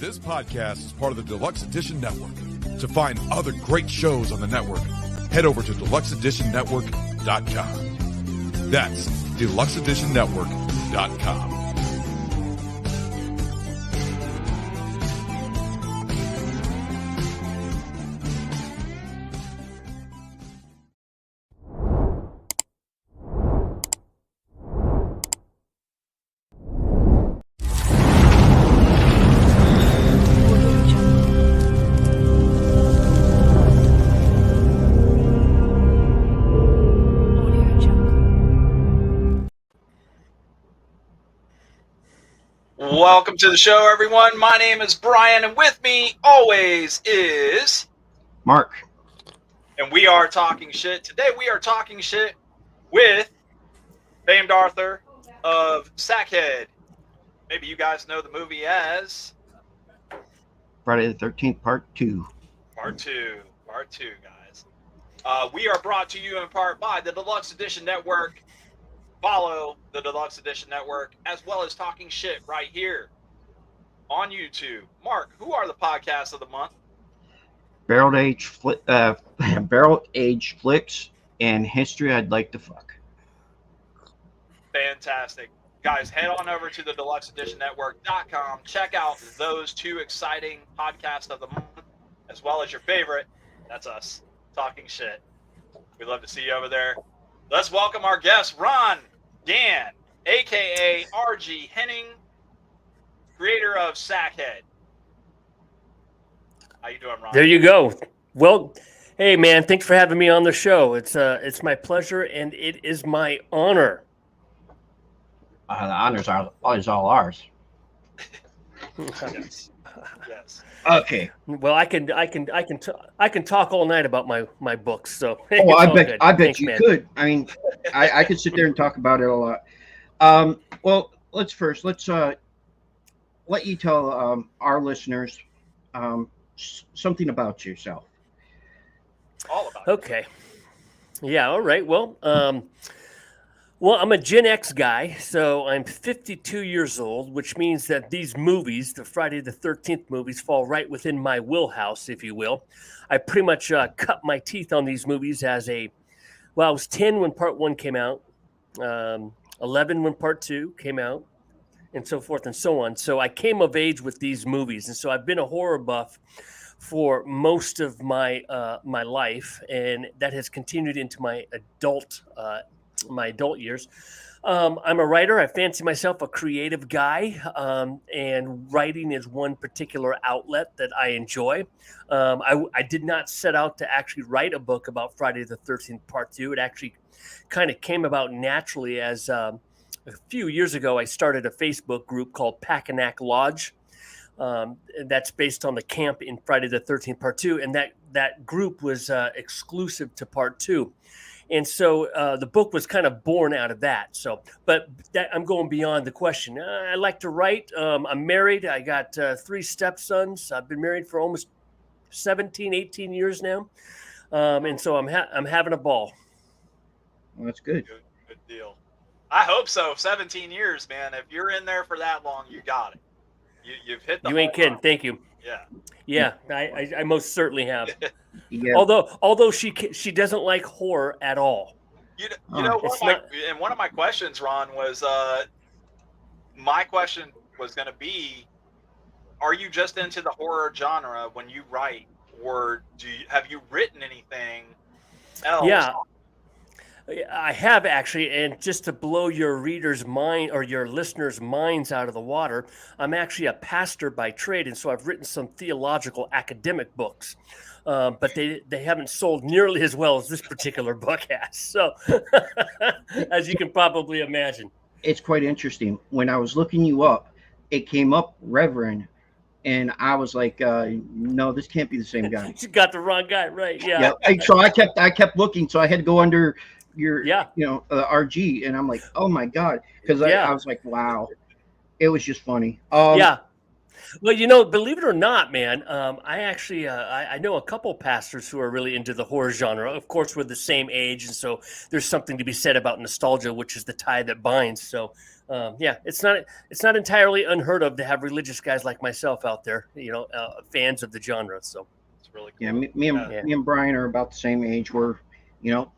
This podcast is part of the Deluxe Edition Network. To find other great shows on the network, head over to deluxeeditionnetwork.com. That's deluxeeditionnetwork.com. Welcome to the show, everyone. My name is Brian, and with me always is Mark. And we are talking shit. Today we are talking shit with famed author of Sackhead. Maybe you guys know the movie as Friday the 13th, Part 2. Part 2, guys. We are brought to you in part by the Deluxe Edition Network. Follow the Deluxe Edition Network, as well as Talking Shit right here on YouTube. Mark, who are the podcasts of the month? Barrel Age Flicks and History I'd Like to Fuck. Fantastic. Guys, head on over to the deluxeeditionnetwork.com. Check out those two exciting podcasts of the month, as well as your favorite. That's us, Talking Shit. We'd love to see you over there. Let's welcome our guest, Ron Gann, a.k.a. R.G. Henning, creator of Sackhead. How you doing, Ron? There you go. Well, hey, man, thanks for having me on the show. It's my pleasure, and it is my honor. The honors are always all ours. Yes. Okay. Well, I can talk all night about my books. So Oh, I bet Thanks, you man. could. I mean, I could sit there and talk about it a lot. Well, let's let you tell our listeners something about yourself. All about Okay. Yeah. All right. Well, I'm a Gen X guy, so I'm 52 years old, which means that these movies, the Friday the 13th movies, fall right within my wheelhouse, if you will. I pretty much cut my teeth on these movies I was 10 when Part 1 came out, 11 when Part 2 came out, and so forth and so on. So I came of age with these movies, and so I've been a horror buff for most of my life, and that has continued into my adult years. I'm a writer. I fancy myself a creative guy, and writing is one particular outlet that I enjoy. I did not set out to actually write a book about Friday the 13th Part 2. It actually kind of came about naturally as a few years ago I started a Facebook group called Packanack Lodge. That's based on the camp in Friday the 13th Part 2, and that group was exclusive to Part 2. And so the book was kind of born out of that. So, but I'm going beyond the question. I like to write. I'm married. I got 3 stepsons. I've been married for almost 17, 18 years now. And so I'm having a ball. Well, that's good. Good deal. I hope so. 17 years, man. If you're in there for that long, you got it. You've hit the You ain't kidding. line. Thank you. Yeah. I most certainly have. Yeah. Although she doesn't like horror at all. You know what? One of my questions, Ron, was my question was going to be: are you just into the horror genre when you write, or have you written anything else? Yeah, I have actually, and just to blow your readers' mind or your listeners' minds out of the water, I'm actually a pastor by trade, and so I've written some theological academic books, but they haven't sold nearly as well as this particular book has. So, as you can probably imagine, It's quite interesting. When I was looking you up, it came up Reverend, and I was like, no, this can't be the same guy. you got the wrong guy, right? Yeah. So I kept looking, so I had to go under your Yeah. RG, and I'm like, oh my god, because Yeah. I was like, wow, it was just funny. Yeah. Well, believe it or not, man, I actually I know a couple pastors who are really into the horror genre. Of course, we're the same age, and so there's something to be said about nostalgia, which is the tie that binds. So Yeah, it's not entirely unheard of to have religious guys like myself out there, fans of the genre. So It's really cool. Yeah, me and Brian are about the same age. We're, no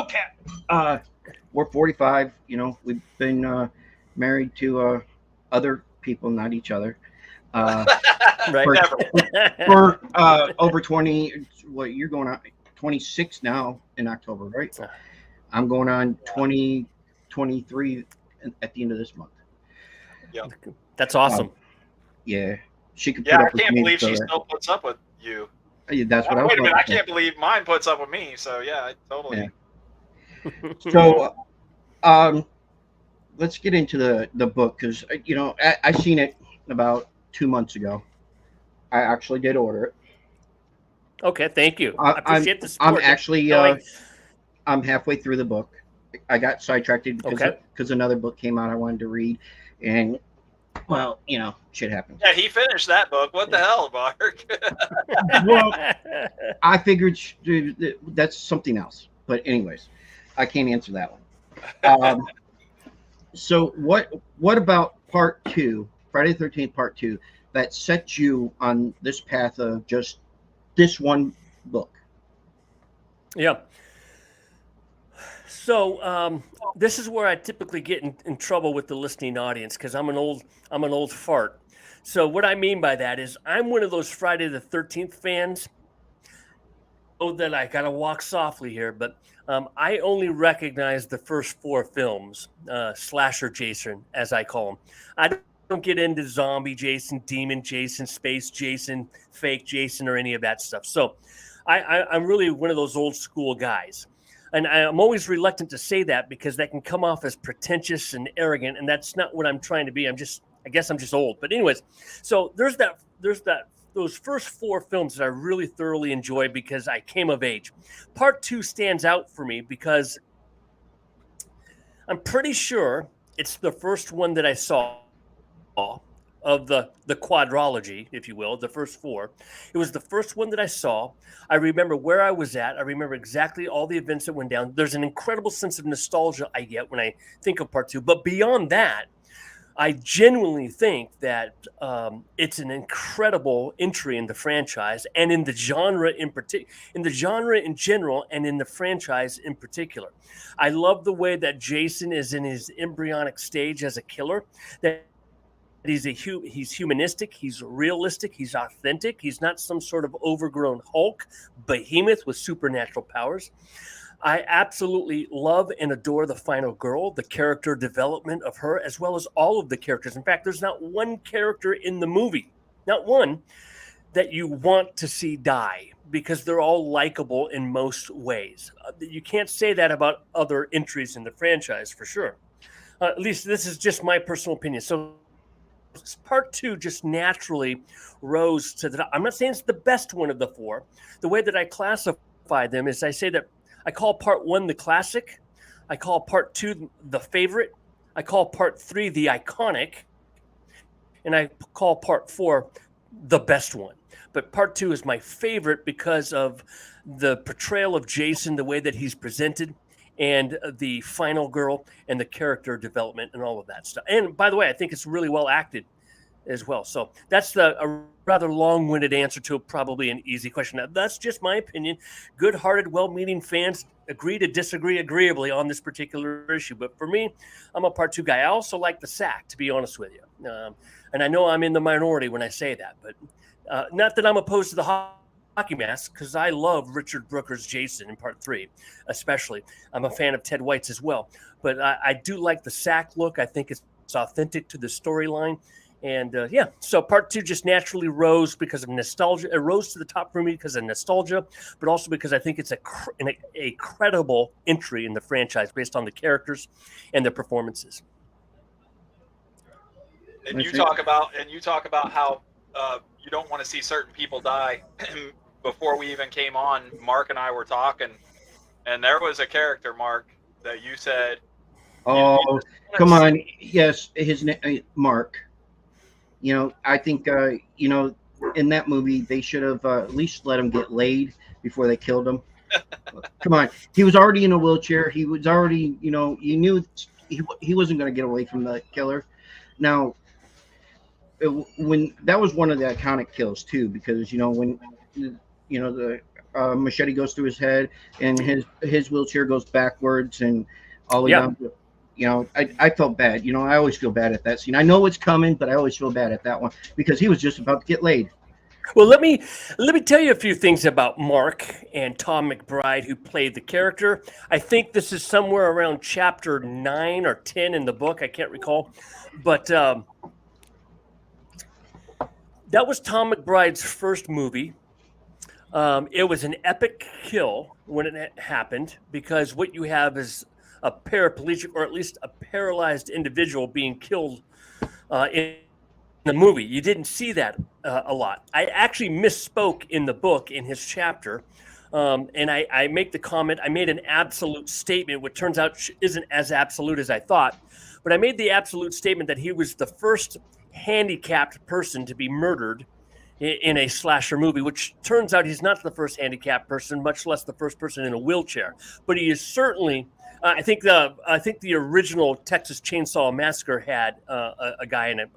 cat. We're 45. We've been married to other people, not each other. right. For over 20. What you're going on 26 now in October, right? I'm going on 23 at the end of this month. Yep. That's awesome. Yeah, she could. Yeah, I can't believe she still puts up with you. That's what I was. Wait a minute, I can't believe mine puts up with me. So yeah, totally. Yeah. So, let's get into the book because I seen it about 2 months ago. I actually did order it. Okay, thank you. I appreciate the support. I'm actually I'm halfway through the book. I got sidetracked because another book came out I wanted to read, and well, shit happens. Yeah, he finished that book. What the hell, Mark? Well, I figured that's something else. But anyways, I can't answer that one. So what about part 2, Friday the 13th part 2, that set you on this path of just this one book? Yeah. So this is where I typically get in trouble with the listening audience because I'm an old fart. So what I mean by that is I'm one of those Friday the 13th fans. Oh, that I gotta walk softly here, but I only recognize the first 4 films, slasher Jason, as I call them. I don't get into zombie Jason, demon Jason, space Jason, fake Jason, or any of that stuff. So I'm really one of those old school guys. And I'm always reluctant to say that because that can come off as pretentious and arrogant, and that's not what I'm trying to be. I guess I'm just old. But anyways, so there's those first 4 films that I really thoroughly enjoyed because I came of age. Part 2 stands out for me because I'm pretty sure it's the first one that I saw of the quadrology, if you will, the first 4. It was the first one that I saw. I remember where I was at. I remember exactly all the events that went down. There's an incredible sense of nostalgia I get when I think of part 2. But beyond that, I genuinely think that it's an incredible entry in the franchise and in the genre in general, and in the franchise in particular. I love the way that Jason is in his embryonic stage as a killer. That he's humanistic, he's realistic, he's authentic. He's not some sort of overgrown Hulk behemoth with supernatural powers. I absolutely love and adore the final girl, the character development of her, as well as all of the characters. In fact, there's not one character in the movie, not one, that you want to see die because they're all likable in most ways. You can't say that about other entries in the franchise for sure. At least this is just my personal opinion. So part 2 just naturally rose to the top. I'm not saying it's the best one of the 4. The way that I classify them is I say that I call part 1 the classic. I call part 2 the favorite. I call part 3 the iconic. And I call part 4 the best one. But part 2 is my favorite because of the portrayal of Jason, the way that he's presented, and the final girl and the character development and all of that stuff. And by the way, I think it's really well acted as well. So that's a rather long-winded answer to probably an easy question. Now, that's just my opinion. Good-hearted, well-meaning fans agree to disagree agreeably on this particular issue. But for me, I'm a part 2 guy. I also like the sack, to be honest with you. And I know I'm in the minority when I say that, but not that I'm opposed to the hockey mask, because I love Richard Brooker's Jason in part 3, especially. I'm a fan of Ted White's as well. But I do like the sack look. I think it's authentic to the storyline. And so part 2 just naturally rose because of nostalgia. It rose to the top for me because of nostalgia, but also because I think it's a credible entry in the franchise based on the characters and the performances. And you talk about how you don't want to see certain people die. Before we even came on, Mark and I were talking, and there was a character, Mark, that you said. Oh, come on! Yes, his name, Mark. I think, in that movie, they should have at least let him get laid before they killed him. Come on. He was already in a wheelchair. He was already, you knew he wasn't going to get away from the killer. Now, when that was one of the iconic kills too, because when the machete goes through his head and his wheelchair goes backwards and all the way Yeah. down. I felt bad. I always feel bad at that scene. I know it's coming, but I always feel bad at that one because he was just about to get laid. Well, let me tell you a few things about Mark and Tom McBride, who played the character. I think this is somewhere around chapter 9 or 10 in the book. I can't recall, but that was Tom McBride's first movie. It was an epic kill when it happened because what you have is a paraplegic or at least a paralyzed individual being killed in the movie. You didn't see that a lot. I actually misspoke in the book in his chapter. And I make the comment, I made an absolute statement, which turns out isn't as absolute as I thought. But I made the absolute statement that he was the first handicapped person to be murdered in a slasher movie, which turns out he's not the first handicapped person, much less the first person in a wheelchair. But he is certainly, I think the original Texas Chainsaw Massacre had a guy in a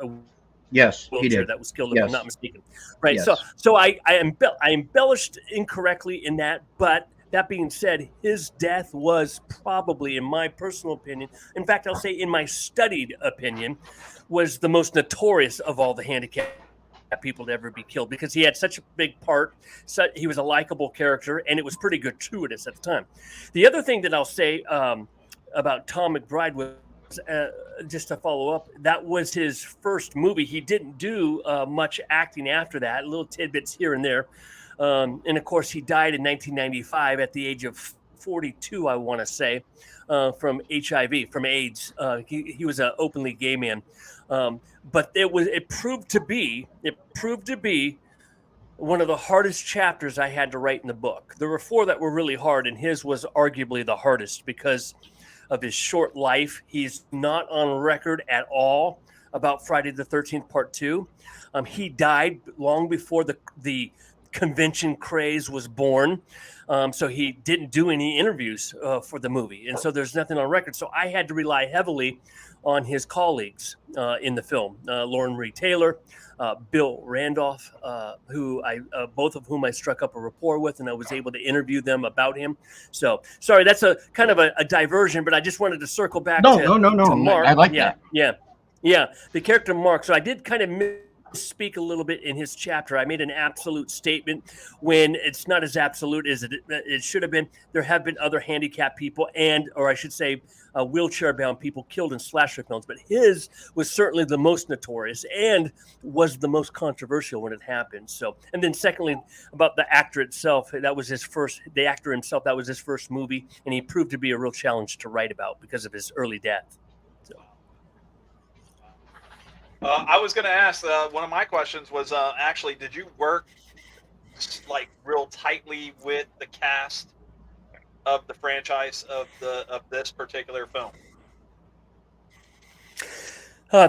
Yes, he wheelchair did. that was killed, if Yes. I'm not mistaken. Right. Yes. So I embellished incorrectly in that, but that being said, his death was probably, in my personal opinion, in fact, I'll say in my studied opinion, was the most notorious of all the handicapped people to ever be killed because he had such a big part. So he was a likable character, and it was pretty gratuitous at the time. The other thing that I'll say about Tom McBride was, just to follow up, that was his first movie. He didn't do much acting after that, little tidbits here and there. And of course, he died in 1995 at the age of 42, I want to say, from HIV, from AIDS. He was an openly gay man. But it proved to be one of the hardest chapters I had to write in the book. There were 4 that were really hard, and his was arguably the hardest because of his short life. He's not on record at all about Friday the 13th Part 2. He died long before the convention craze was born. So he didn't do any interviews for the movie. And so there's nothing on record. So I had to rely heavily on his colleagues in the film, Lauren Marie Taylor, Bill Randolph, both of whom I struck up a rapport with, and I was able to interview them about him. So, sorry, that's a kind of a diversion, but I just wanted to circle back to Mark. I like that. Yeah. The character Mark. So I did kind of speak a little bit in his chapter. I made an absolute statement when it's not as absolute as it should have been. There have been other handicapped people or I should say wheelchair-bound people killed in slasher films, but his was certainly the most notorious and was the most controversial when it happened. So, and then secondly, about the actor itself, that was his first movie, and he proved to be a real challenge to write about because of his early death. I was going to ask, one of my questions was actually, did you work like real tightly with the cast of the franchise of this particular film?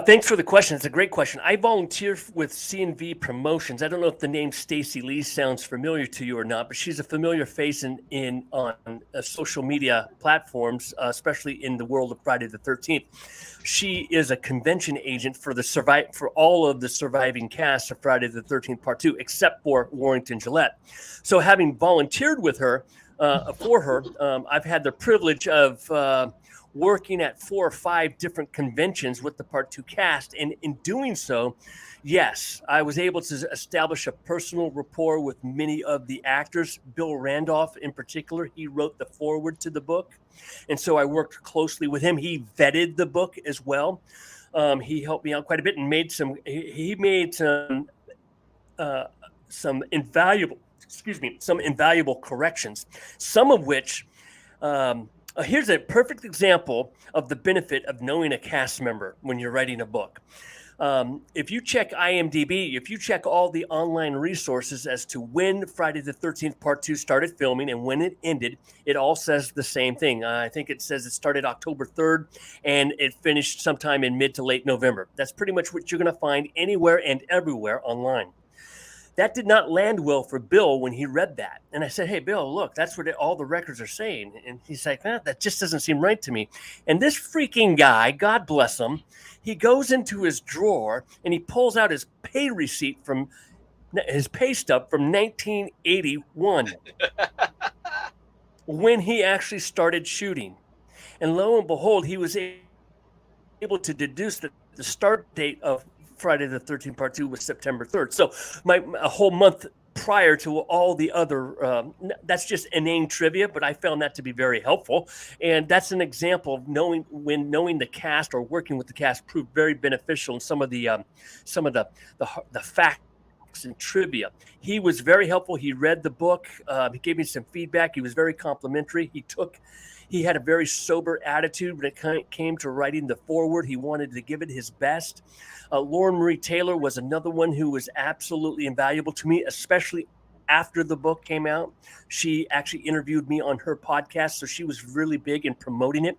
Thanks for the question. It's a great question. I volunteer with C&V Promotions. I don't know if the name Stacey Lee sounds familiar to you or not, but she's a familiar face on social media platforms, especially in the world of Friday the 13th. She is a convention agent for all of the surviving cast of Friday the 13th Part 2, except for Warrington Gillette. So having volunteered with her, I've had the privilege of working at 4 or 5 different conventions with the Part 2 cast. And in doing so, yes, I was able to establish a personal rapport with many of the actors. Bill Randolph in particular, he wrote the foreword to the book. And so I worked closely with him. He vetted the book as well. He helped me out quite a bit and made some invaluable corrections, some of which, here's a perfect example of the benefit of knowing a cast member when you're writing a book. If you check IMDb, if you check all the online resources as to when Friday the 13th Part 2 started filming and when it ended, it all says the same thing. I think it says it started October 3rd and it finished sometime in mid to late November. That's pretty much what you're going to find anywhere and everywhere online. That did not land well for Bill when he read that. And I said, hey, Bill, look, that's what all the records are saying. And he's like, that just doesn't seem right to me. And this freaking guy, God bless him, he goes into his drawer and he pulls out his pay receipt from his pay stub from 1981 when he actually started shooting. And lo and behold, he was able to deduce that the start date of Friday the 13th Part 2 was September 3rd. So a whole month prior to all the other, that's just inane trivia, but I found that to be very helpful. And that's an example of knowing the cast or working with the cast proved very beneficial in some of the facts and trivia. He was very helpful. He read the book. He gave me some feedback. He was very complimentary. He had a very sober attitude when it came to writing the foreword. He wanted to give it his best. Lauren Marie Taylor was another one who was absolutely invaluable to me, especially after the book came out. She actually interviewed me on her podcast, so she was really big in promoting it.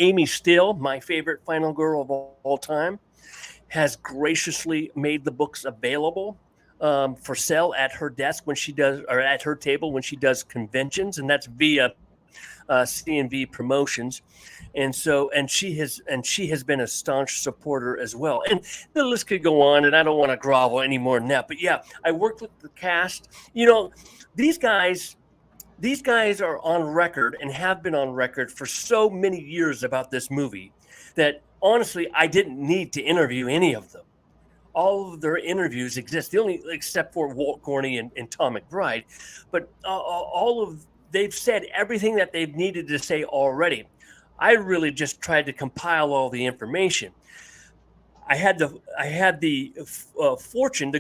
Amy Still, my favorite final girl of all time, has graciously made the books available for sale at her desk when she does, or at her table when she does conventions, and that's via C&V Promotions. And she has been a staunch supporter as well. And the list could go on, and I don't want to grovel any more than that. But yeah, I worked with the cast. These guys are on record and have been on record for so many years about this movie that honestly, I didn't need to interview any of them. All of their interviews exist, except for Walt Gorney and Tom McBride. But they've said everything that they've needed to say already. I really just tried to compile all the information. I had the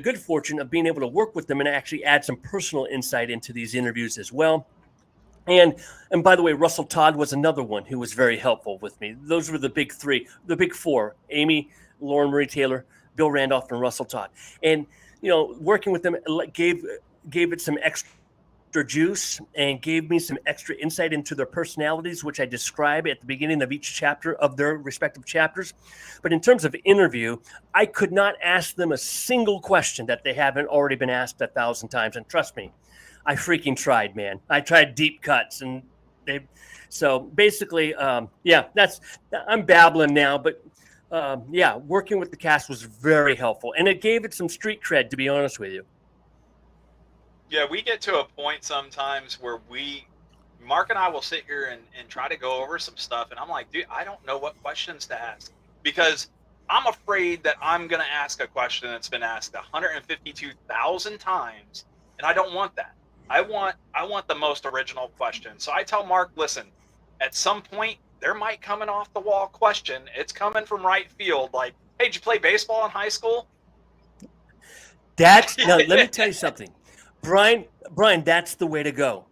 good fortune of being able to work with them and actually add some personal insight into these interviews as well. And by the way, Russell Todd was another one who was very helpful with me. Those were the big four: Amy, Lauren Marie Taylor, Bill Randolph, and Russell Todd. And working with them gave it some extra juice and gave me some extra insight into their personalities, which I describe at the beginning of each chapter of their respective chapters. But in terms of interview, I could not ask them a single question that they haven't already been asked 1,000 times. And trust me, I freaking tried, man. I tried deep cuts, and so basically, I'm babbling now, but working with the cast was very helpful, and it gave it some street cred, to be honest with you. Yeah, we get to a point sometimes where Mark and I will sit here and try to go over some stuff, and I'm like, dude, I don't know what questions to ask, because I'm afraid that I'm going to ask a question that's been asked 152,000 times, and I don't want that. I want the most original question. So I tell Mark, listen, at some point, there might come an off-the-wall question. It's coming from right field, like, hey, did you play baseball in high school? Let me tell you something. Brian, that's the way to go.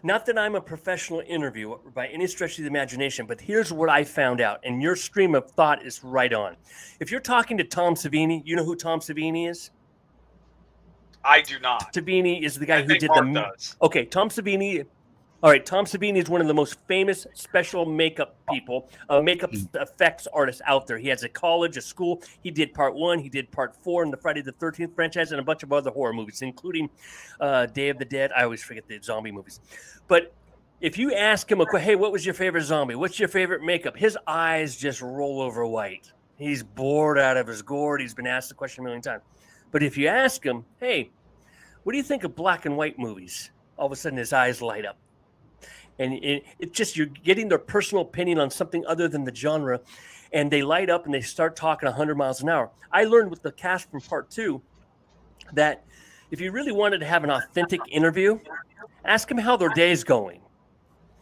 Not that I'm a professional interviewer by any stretch of the imagination, but here's what I found out, and your stream of thought is right on. If you're talking to Tom Savini, you know who Tom Savini is? I do not. Savini is the guy who did Mark does. Okay, Tom Savini. All right, Tom Savini is one of the most famous special makeup people, makeup effects artists out there. He has a college, a school. He did Part 1. He did Part 4 in the Friday the 13th franchise and a bunch of other horror movies, including Day of the Dead. I always forget the zombie movies. But if you ask him, hey, what was your favorite zombie? What's your favorite makeup? His eyes just roll over white. He's bored out of his gourd. He's been asked the question a million times. But if you ask him, hey, what do you think of black and white movies? All of a sudden his eyes light up. And it's just, you're getting their personal opinion on something other than the genre, and they light up and they start talking 100 miles an hour. I learned with the cast from Part 2 that if you really wanted to have an authentic interview, ask them how their day's going.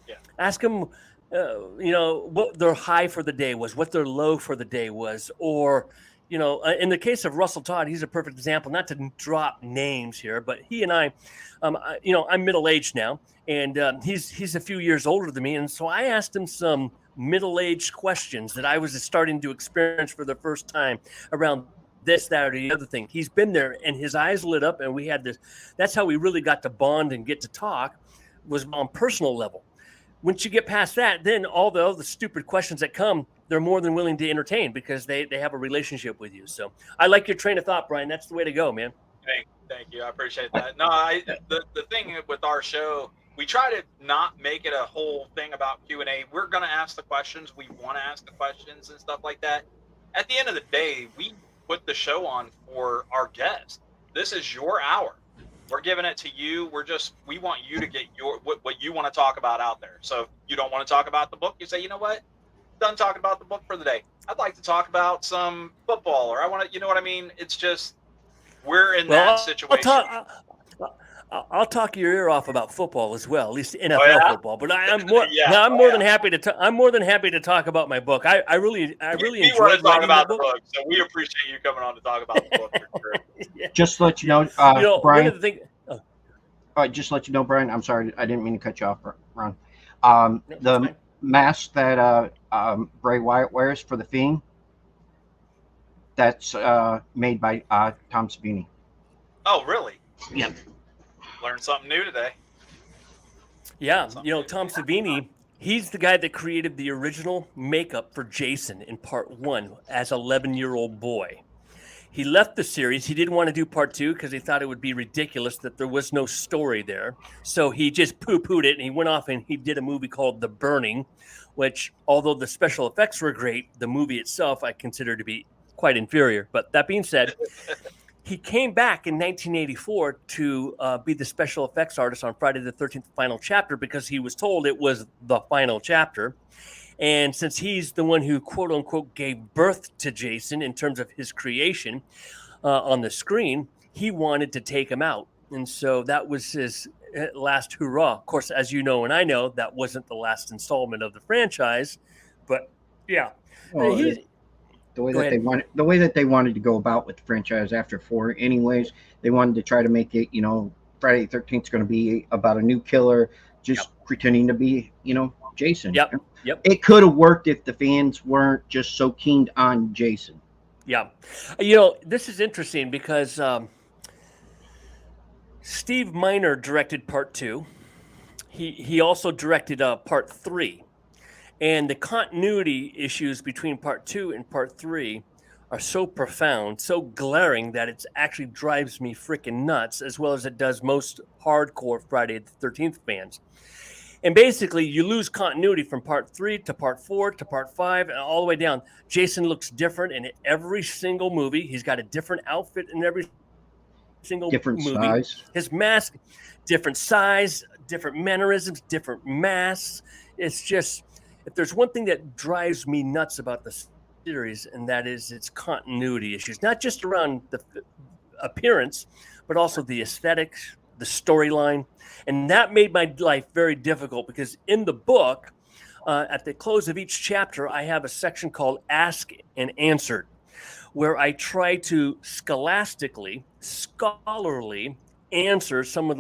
Yeah. Ask them, what their high for the day was, what their low for the day was, or in the case of Russell Todd, he's a perfect example, not to drop names here, but he and I, I'm middle-aged now, and he's a few years older than me. And so I asked him some middle-aged questions that I was starting to experience for the first time around this, that, or the other thing. He's been there, and his eyes lit up, and we had this. That's how we really got to bond and get to talk, was on personal level. Once you get past that, then all the other stupid questions that come, they're more than willing to entertain because they have a relationship with you. So I like your train of thought, Brian. That's the way to go, man. Thank you. I appreciate that. No, the thing with our show, we try to not make it a whole thing about Q&A. We're going to ask the questions. We want to ask the questions and stuff like that. At the end of the day, we put the show on for our guests. This is your hour. We're giving it to you. We want you to get what you want to talk about out there. So if you don't want to talk about the book, you say, you know what? Done talking about the book for the day. I'd like to talk about some football, or I want to, you know what I mean? It's just, we're in that situation. I'll talk your ear off about football as well, at least NFL football. But I'm more than happy to. I'm more than happy to talk about my book. I really enjoy talking about the book. So we appreciate you coming on to talk about the book. For sure. Yeah. Just to let you know, Brian. One of the things. Just to let you know, Brian. I'm sorry, I didn't mean to cut you off, Ron. The mask that Bray Wyatt wears for the Fiend, that's made by Tom Savini. Oh, really? Yeah. Learned something new today. Yeah, Tom Savini, he's the guy that created the original makeup for Jason in part 1 as 11-year-old boy. He left the series. He didn't want to do part 2 because he thought it would be ridiculous that there was no story there. So he just poo-pooed it, and he went off and he did a movie called The Burning, which, although the special effects were great, the movie itself I consider to be quite inferior. But that being said, he came back in 1984 to be the special effects artist on Friday the 13th final chapter because he was told it was the final chapter. And since he's the one who, quote unquote, gave birth to Jason in terms of his creation on the screen, he wanted to take him out. And so that was his last hurrah. Of course, as you know and I know, that wasn't the last installment of the franchise. But yeah. Well, the way that they wanted to go about with the franchise after 4 anyways, they wanted to try to make it, Friday the 13th is going to be about a new killer just pretending to be, Jason. Yep. It could have worked if the fans weren't just so keened on Jason. Yeah. This is interesting because Steve Miner directed part 2. He also directed part 3. And the continuity issues between part 2 and part 3 are so profound, so glaring that it actually drives me freaking nuts, as well as it does most hardcore Friday the 13th fans. And basically, you lose continuity from part 3 to part 4 to part 5 and all the way down. Jason looks different in every single movie. He's got a different outfit in every single different movie. Size. His mask, different size, different mannerisms, different masks. It's just... if there's one thing that drives me nuts about the series, and that is its continuity issues, not just around the appearance, but also the aesthetics, the storyline. And that made my life very difficult because in the book, at the close of each chapter, I have a section called Ask and Answered, where I try to scholastically, scholarly answer some of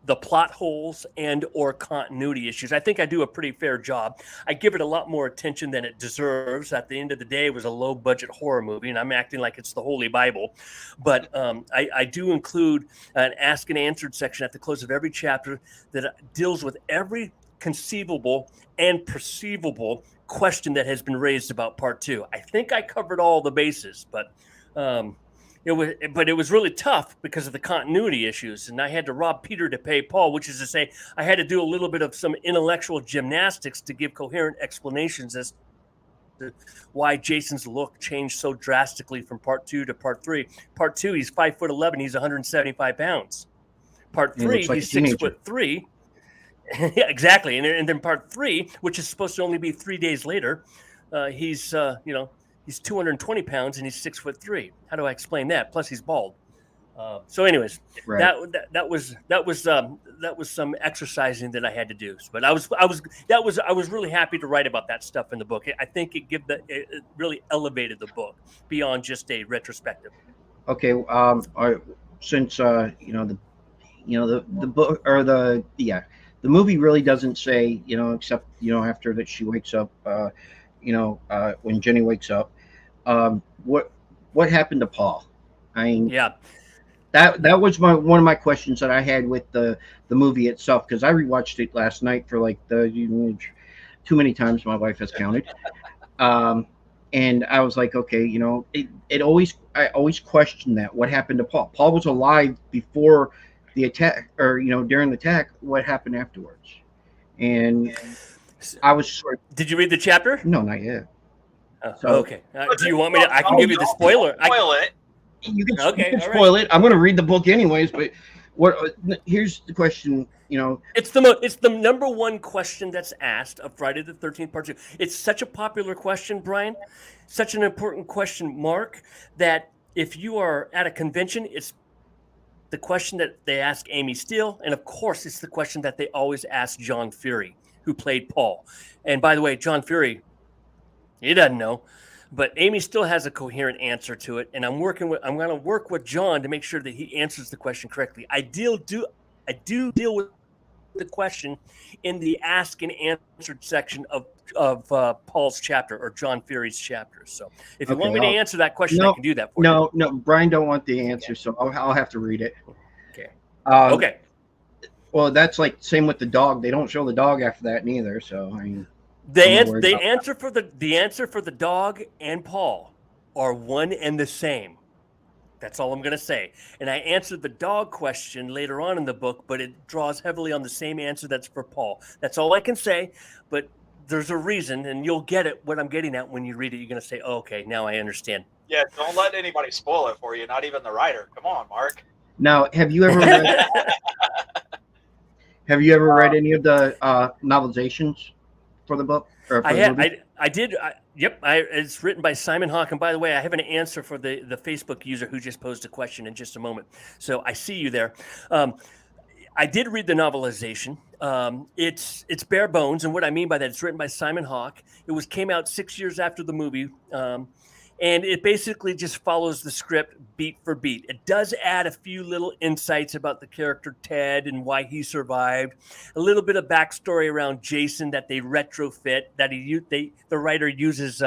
the plot holes and or continuity issues. I think I do a pretty fair job. I give it a lot more attention than it deserves. At the end of the day, it was a low-budget horror movie, and I'm acting like it's the Holy Bible. But I do include an Ask and Answered section at the close of every chapter that deals with every conceivable and perceivable question that has been raised about part 2. I think I covered all the bases, but it was really tough because of the continuity issues, and I had to rob Peter to pay Paul, which is to say I had to do a little bit of some intellectual gymnastics to give coherent explanations as to why Jason's look changed so drastically from part 2 to part 3. Part 2, he's 5'11", he's 175 pounds. Part 3, like he's 6'3". Yeah, exactly. And then part 3, which is supposed to only be 3 days later, he's 220 pounds and he's 6'3". How do I explain that? Plus he's bald. So anyways, right. that was some exercising that I had to do. But I was really happy to write about that stuff in the book. I think it really elevated the book beyond just a retrospective. Okay. Since the book or the movie really doesn't say, except after that she wakes up, when Jenny wakes up, what happened to Paul? I mean, yeah. That was one of my questions that I had with the movie itself, because I rewatched it last night for like too many times my wife has counted. And I was like, okay, I always questioned that. What happened to Paul? Paul was alive before the attack, or during the attack. What happened afterwards? And I was sort of, Did you read the chapter? no, not yet. Oh, okay. Do you want me to? I can give you the spoiler. Spoil it. You can Okay, all spoil it. I'm going to read the book anyways. But here's the question. It's the number one question that's asked of Friday the 13th Part 2. It's such a popular question, Brian, such an important question, Mark, that if you are at a convention, it's the question that they ask Amy Steele, and of course, it's the question that they always ask John Fury, who played Paul. And by the way, John Fury, he doesn't know, but Amy still has a coherent answer to it, and I'm going to work with John to make sure that he answers the question correctly. I do deal with the question in the ask and answered section of Paul's chapter, or John Fury's chapter. So if you want me to answer that question, I can do that for you. No, Brian don't want the answer, so I'll have to read it. Okay. Okay. Well, that's like same with the dog. They don't show the dog after that neither. So I mean, the answer for the dog and Paul are one and the same. That's all I'm going to say. And I answered the dog question later on in the book, but it draws heavily on the same answer that's for Paul. That's all I can say, but there's a reason, and you'll get it, what I'm getting at when you read it. You're going to say, oh, okay, now I understand. Yeah, don't let anybody spoil it for you, not even the writer. Come on, Mark. Now, have you ever read any of the novelizations for the book? Or for the movie? I did. Yep. It's written by Simon Hawke. And by the way, I have an answer for the Facebook user who just posed a question in just a moment. So I see you there. I did read the novelization. It's bare bones. And what I mean by that, it's written by Simon Hawke. It came out 6 years after the movie. And it basically just follows the script beat for beat. It does add a few little insights about the character Ted and why he survived. A little bit of backstory around Jason that they retrofit. That the writer uses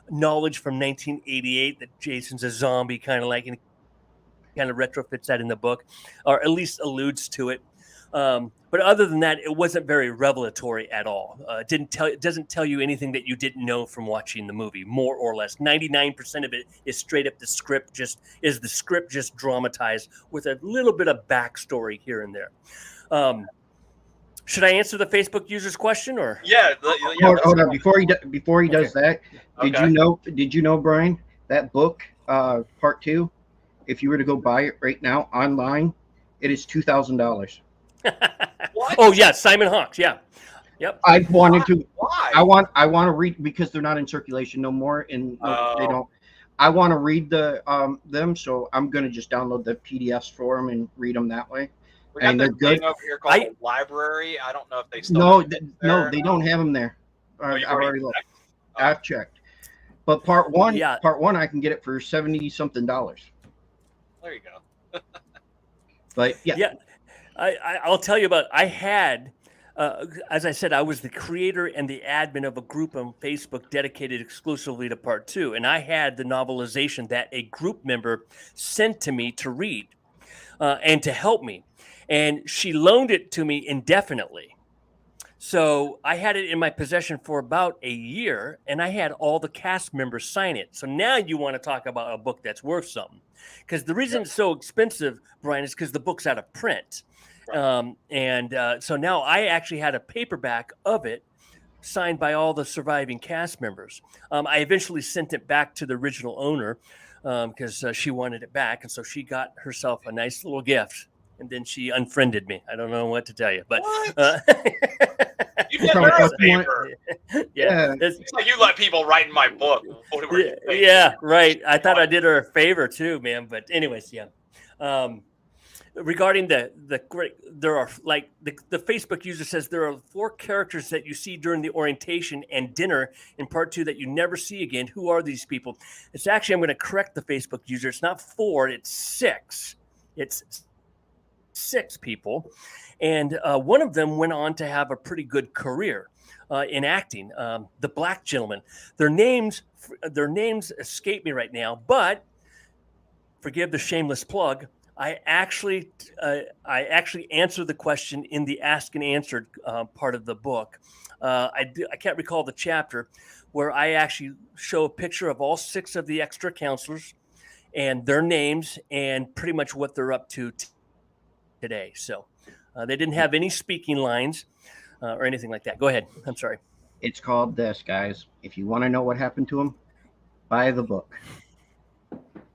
knowledge from 1988 that Jason's a zombie, kind of like, and kind of retrofits that in the book, or at least alludes to it. But other than that, it wasn't very revelatory at all. It doesn't tell you anything that you didn't know from watching the movie, more or less. 99% of it is straight up the script, just dramatized with a little bit of backstory here and there. Should I answer the Facebook user's question, or? Yeah. Hold on. Before he does that, did you know, Brian, that book, part 2, if you were to go buy it right now online, it is $2,000. What? Oh yeah, Simon Hawke. Yeah, yep. I wanted to. Why? I want to read, because they're not in circulation no more, and they don't. I want to read them, so I'm gonna just download the PDFs for them and read them that way. And they're good. Over here called a library. I don't know if they still. No, they don't have them there. I've already looked. I've checked. But part one, I can get it for $70-something. There you go. But yeah. I'll tell you about. I had, as I said, I was the creator and the admin of a group on Facebook dedicated exclusively to Part 2, and I had the novelization that a group member sent to me to read and to help me, and she loaned it to me indefinitely. So I had it in my possession for about a year, and I had all the cast members sign it. So now you want to talk about a book that's worth something, because the reason it's so expensive, Brian, is because the book's out of print. Right. So now I actually had a paperback of it signed by all the surviving cast members. I eventually sent it back to the original owner because she wanted it back. And so she got herself a nice little gift, and then she unfriended me. I don't know what to tell you, but you did her a favor. Yeah. It's like you let people write in my book. Yeah, right. I thought I did her a favor too, man. But anyways, yeah. Regarding there are, like, the Facebook user says, there are 4 characters that you see during the orientation and dinner in Part 2 that you never see again. Who are these people? It's actually, I'm going to correct the Facebook user. It's not 4, it's 6. It's 6 people. And one of them went on to have a pretty good career in acting. The black gentleman. Their names escape me right now, but forgive the shameless plug. I actually answer the question in the ask and answered part of the book. I can't recall the chapter where I actually show a picture of all 6 of the extra counselors and their names and pretty much what they're up to today. So they didn't have any speaking lines or anything like that. Go ahead. I'm sorry. It's called this, guys. If you want to know what happened to him, buy the book.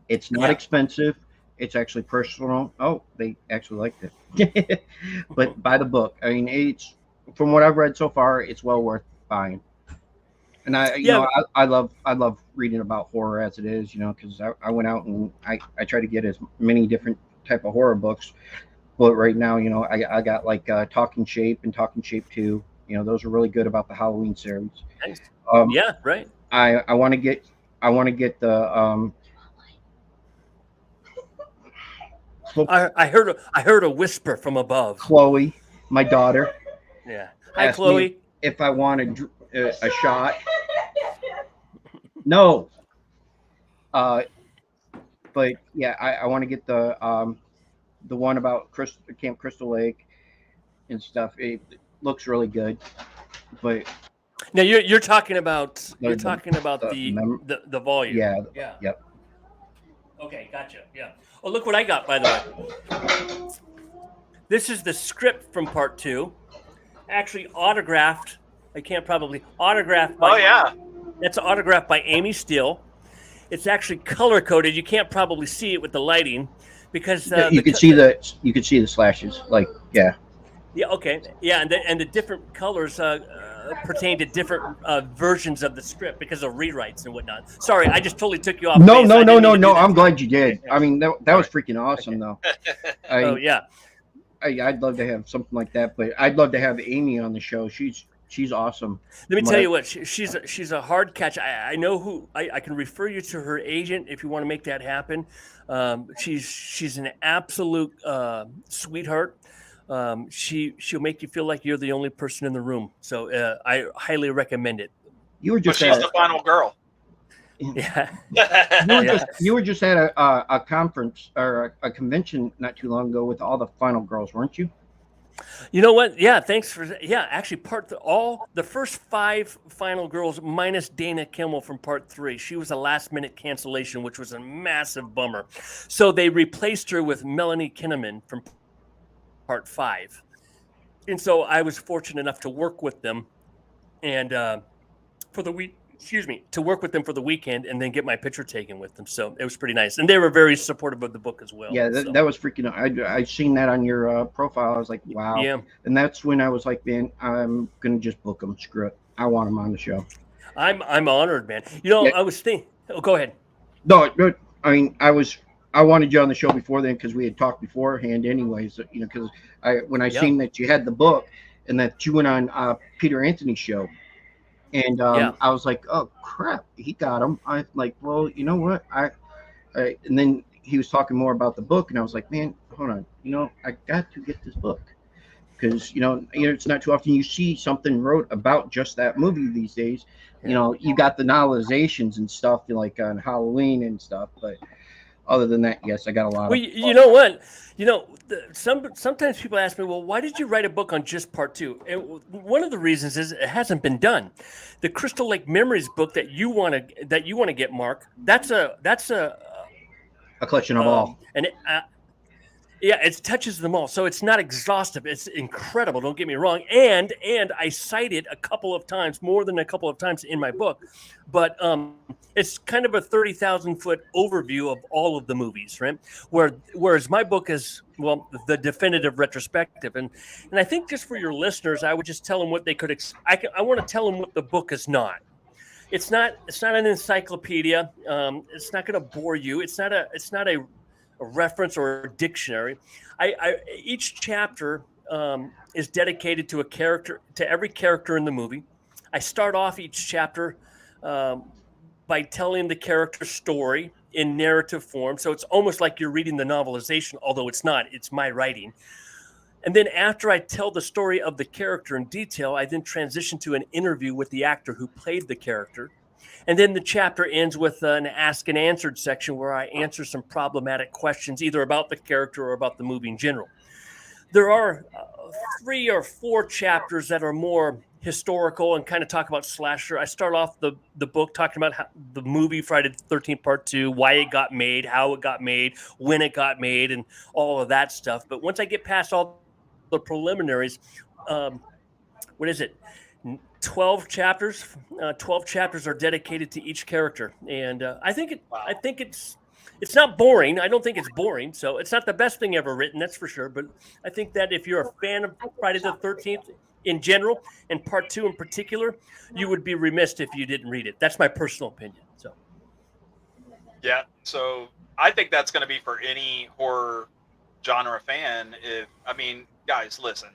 It's not expensive. It's actually personal. Oh, they actually liked it. But buy the book. I mean, it's from what I've read so far, it's well worth buying. And I love reading about horror as it is, because I went out and I try to get as many different type of horror books. But right now, I got like Talking Shape and Talking Shape 2. Those are really good about the Halloween series. Nice. Yeah, right. I want to get the I heard a whisper from above. Chloe, my daughter. Yeah. Hi, Chloe. If I want a shot. No. But yeah, I want to get the one about Camp Crystal Lake and stuff. It looks really good. But now you're talking about the volume. Yeah. Yeah. Yep. Okay, gotcha. Yeah. Oh, look what I got, by the way. This is the script from part 2, actually autographed. Autographed by. Oh yeah. That's autographed by Amy Steele. It's actually color coded. You can't probably see it with the lighting because you could see the slashes. Like yeah. Yeah. Okay. Yeah, and the different colors pertain to different versions of the script because of rewrites and whatnot. Sorry, I just totally took you off. No. I'm glad you did. I mean, that was freaking awesome, though. Oh yeah. I'd love to have something like that, but I'd love to have Amy on the show. She's awesome. Let me tell you what, she's a hard catch. I know who I can refer you to her agent if you want to make that happen. She's an absolute sweetheart. She'll make you feel like you're the only person in the room. So I highly recommend it. You were just she's the final girl. Yeah. You were just at a conference or a convention not too long ago with all the final girls, weren't you? You know what? Yeah, thanks for actually the first 5 final girls minus Dana Kimmel from part 3. She was a last minute cancellation, which was a massive bummer. So they replaced her with Melanie Kinnaman from part 5. And so I was fortunate enough to work with them and for the week. To work with them for the weekend and then get my picture taken with them. So it was pretty nice. And they were very supportive of the book as well. Yeah, that was freaking. I seen that on your profile. I was like, wow. Yeah. And that's when I was like, man, I'm going to just book them. Screw it. I want them on the show. I'm honored, man. I was thinking. Oh, go ahead. No, I mean, I wanted you on the show before then because we had talked beforehand anyways, because when I seen that you had the book and that you went on Peter Anthony's show. And I was like, oh crap, he got him. I'm like, well, you know what? And then he was talking more about the book, and I was like, man, hold on, I got to get this book because it's not too often you see something wrote about just that movie these days. Yeah. You got the novelizations and stuff like on Halloween and stuff, but other than that, yes, I got a lot. Well, you know what? Sometimes people ask me, well, why did you write a book on just part 2? And one of the reasons is it hasn't been done. The Crystal Lake Memories book that you want to get, Mark. That's a collection of all. And it touches them all. So it's not exhaustive. It's incredible. Don't get me wrong. And I cite it more than a couple of times in my book. But it's kind of a 30,000-foot overview of all of the movies, right? Whereas my book is, the definitive retrospective. And I think just for your listeners, I would just tell them what they could I want to tell them what the book is not. It's not an encyclopedia. It's not going to bore you. It's not a reference or a dictionary. Each chapter is dedicated to every character in the movie. I start off each chapter by telling the character's story in narrative form. So it's almost like you're reading the novelization, although it's not. It's my writing. And then after I tell the story of the character in detail, I then transition to an interview with the actor who played the character. And then the chapter ends with an ask and answered section where I answer some problematic questions, either about the character or about the movie in general. There are 3 or 4 chapters that are more historical and kind of talk about slasher. I start off the book talking about the movie Friday the 13th Part 2, why it got made, how it got made, when it got made, and all of that stuff. But once I get past all the preliminaries, what is it? 12 chapters. 12 chapters are dedicated to each character, and I think it's not boring. I don't think it's boring. So it's not the best thing ever written, that's for sure. But I think that if you're a fan of Friday the 13th in general and Part 2 in particular, you would be remiss if you didn't read it. That's my personal opinion. So Yeah, so I think that's going to be for any horror genre fan. Guys, listen.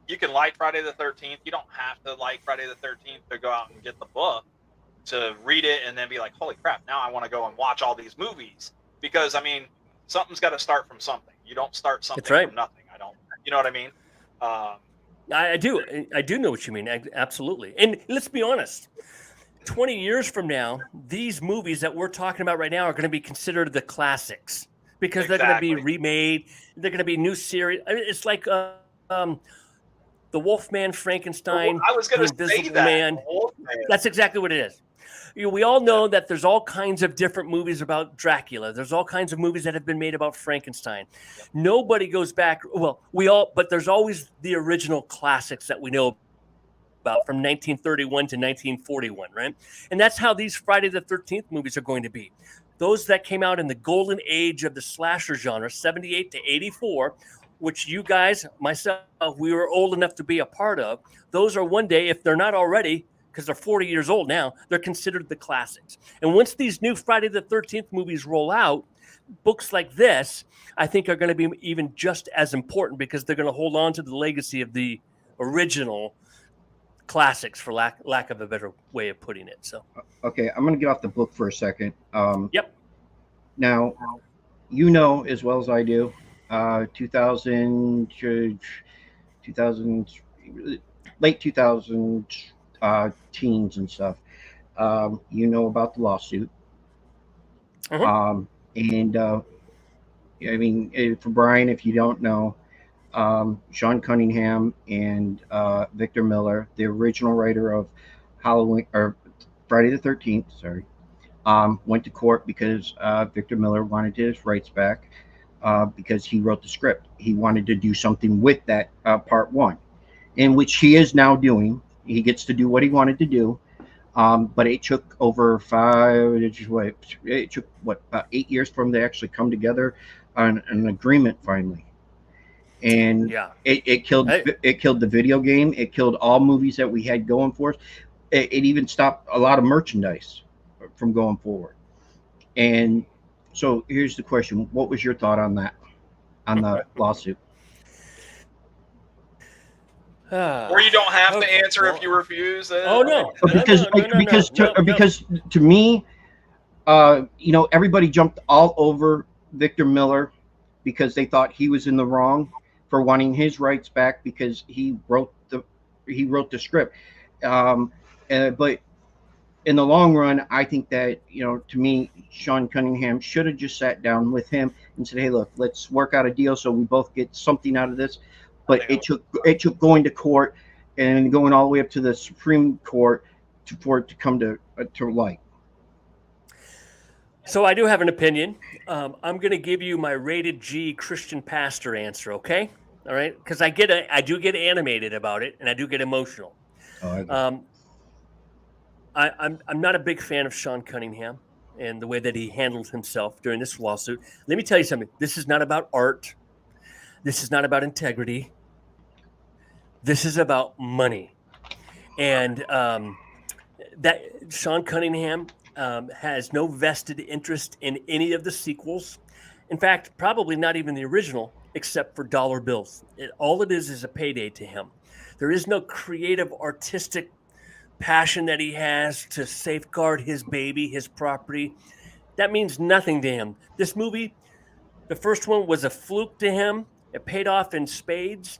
You can like Friday the 13th. You don't have to like Friday the 13th to go out and get the book to read it and then be like, holy crap, now I want to go and watch all these movies. Because, something's got to start from something. You don't start something from nothing. You know what I mean? I do know what you mean. Absolutely. And let's be honest. 20 years from now, these movies that we're talking about right now are going to be considered the classics because they're going to be remade. They're going to be new series. It's like the Wolfman, Frankenstein, I was going to say that. Man. That's exactly what it is. We all know that there's all kinds of different movies about Dracula. There's all kinds of movies that have been made about Frankenstein. Nobody goes back. Well, but there's always the original classics that we know about from 1931 to 1941, right? And that's how these Friday the 13th movies are going to be. Those that came out in the golden age of the slasher genre, 78 to 84, which you guys, myself, we were old enough to be a part of. Those are one day, if they're not already, because they're 40 years old now, they're considered the classics. And once these new Friday the 13th movies roll out, books like this, I think are going to be even just as important because they're going to hold on to the legacy of the original classics, for lack of a better way of putting it. So, okay, I'm going to get off the book for a second. Yep. Now, as well as I do, 2000, late 2000 teens and stuff. About the lawsuit. Uh-huh. For Brian, if you don't know, Sean Cunningham and Victor Miller, the original writer of Halloween or Friday the 13th, went to court because Victor Miller wanted his rights back because he wrote the script. He wanted to do something with that part 1, in which he is now doing. He gets to do what he wanted to do, but it took over 8 years for them to actually come together on an agreement finally. And it killed the video game. It killed all movies that we had going for us. It even stopped a lot of merchandise from going forward. And so here's the question: what was your thought on that, on the lawsuit? Or you don't have to answer if you refuse. Because to me, everybody jumped all over Victor Miller because they thought he was in the wrong for wanting his rights back because he wrote the script. But in the long run, I think that, to me, Sean Cunningham should have just sat down with him and said, hey, look, let's work out a deal so we both get something out of this. But it took going to court and going all the way up to the Supreme Court for it to come to light. So I do have an opinion. I'm going to give you my rated G Christian pastor answer, okay? All right? Because I do get animated about it, and I do get emotional. I'm not a big fan of Sean Cunningham and the way that he handled himself during this lawsuit. Let me tell you something. This is not about art. This is not about integrity. This is about money. And that Sean Cunningham has no vested interest in any of the sequels. In fact, probably not even the original, except for dollar bills. All it is a payday to him. There is no creative, artistic passion that he has to safeguard his baby, his property. That means nothing to him. This movie, the first one, was a fluke to him. It paid off in spades.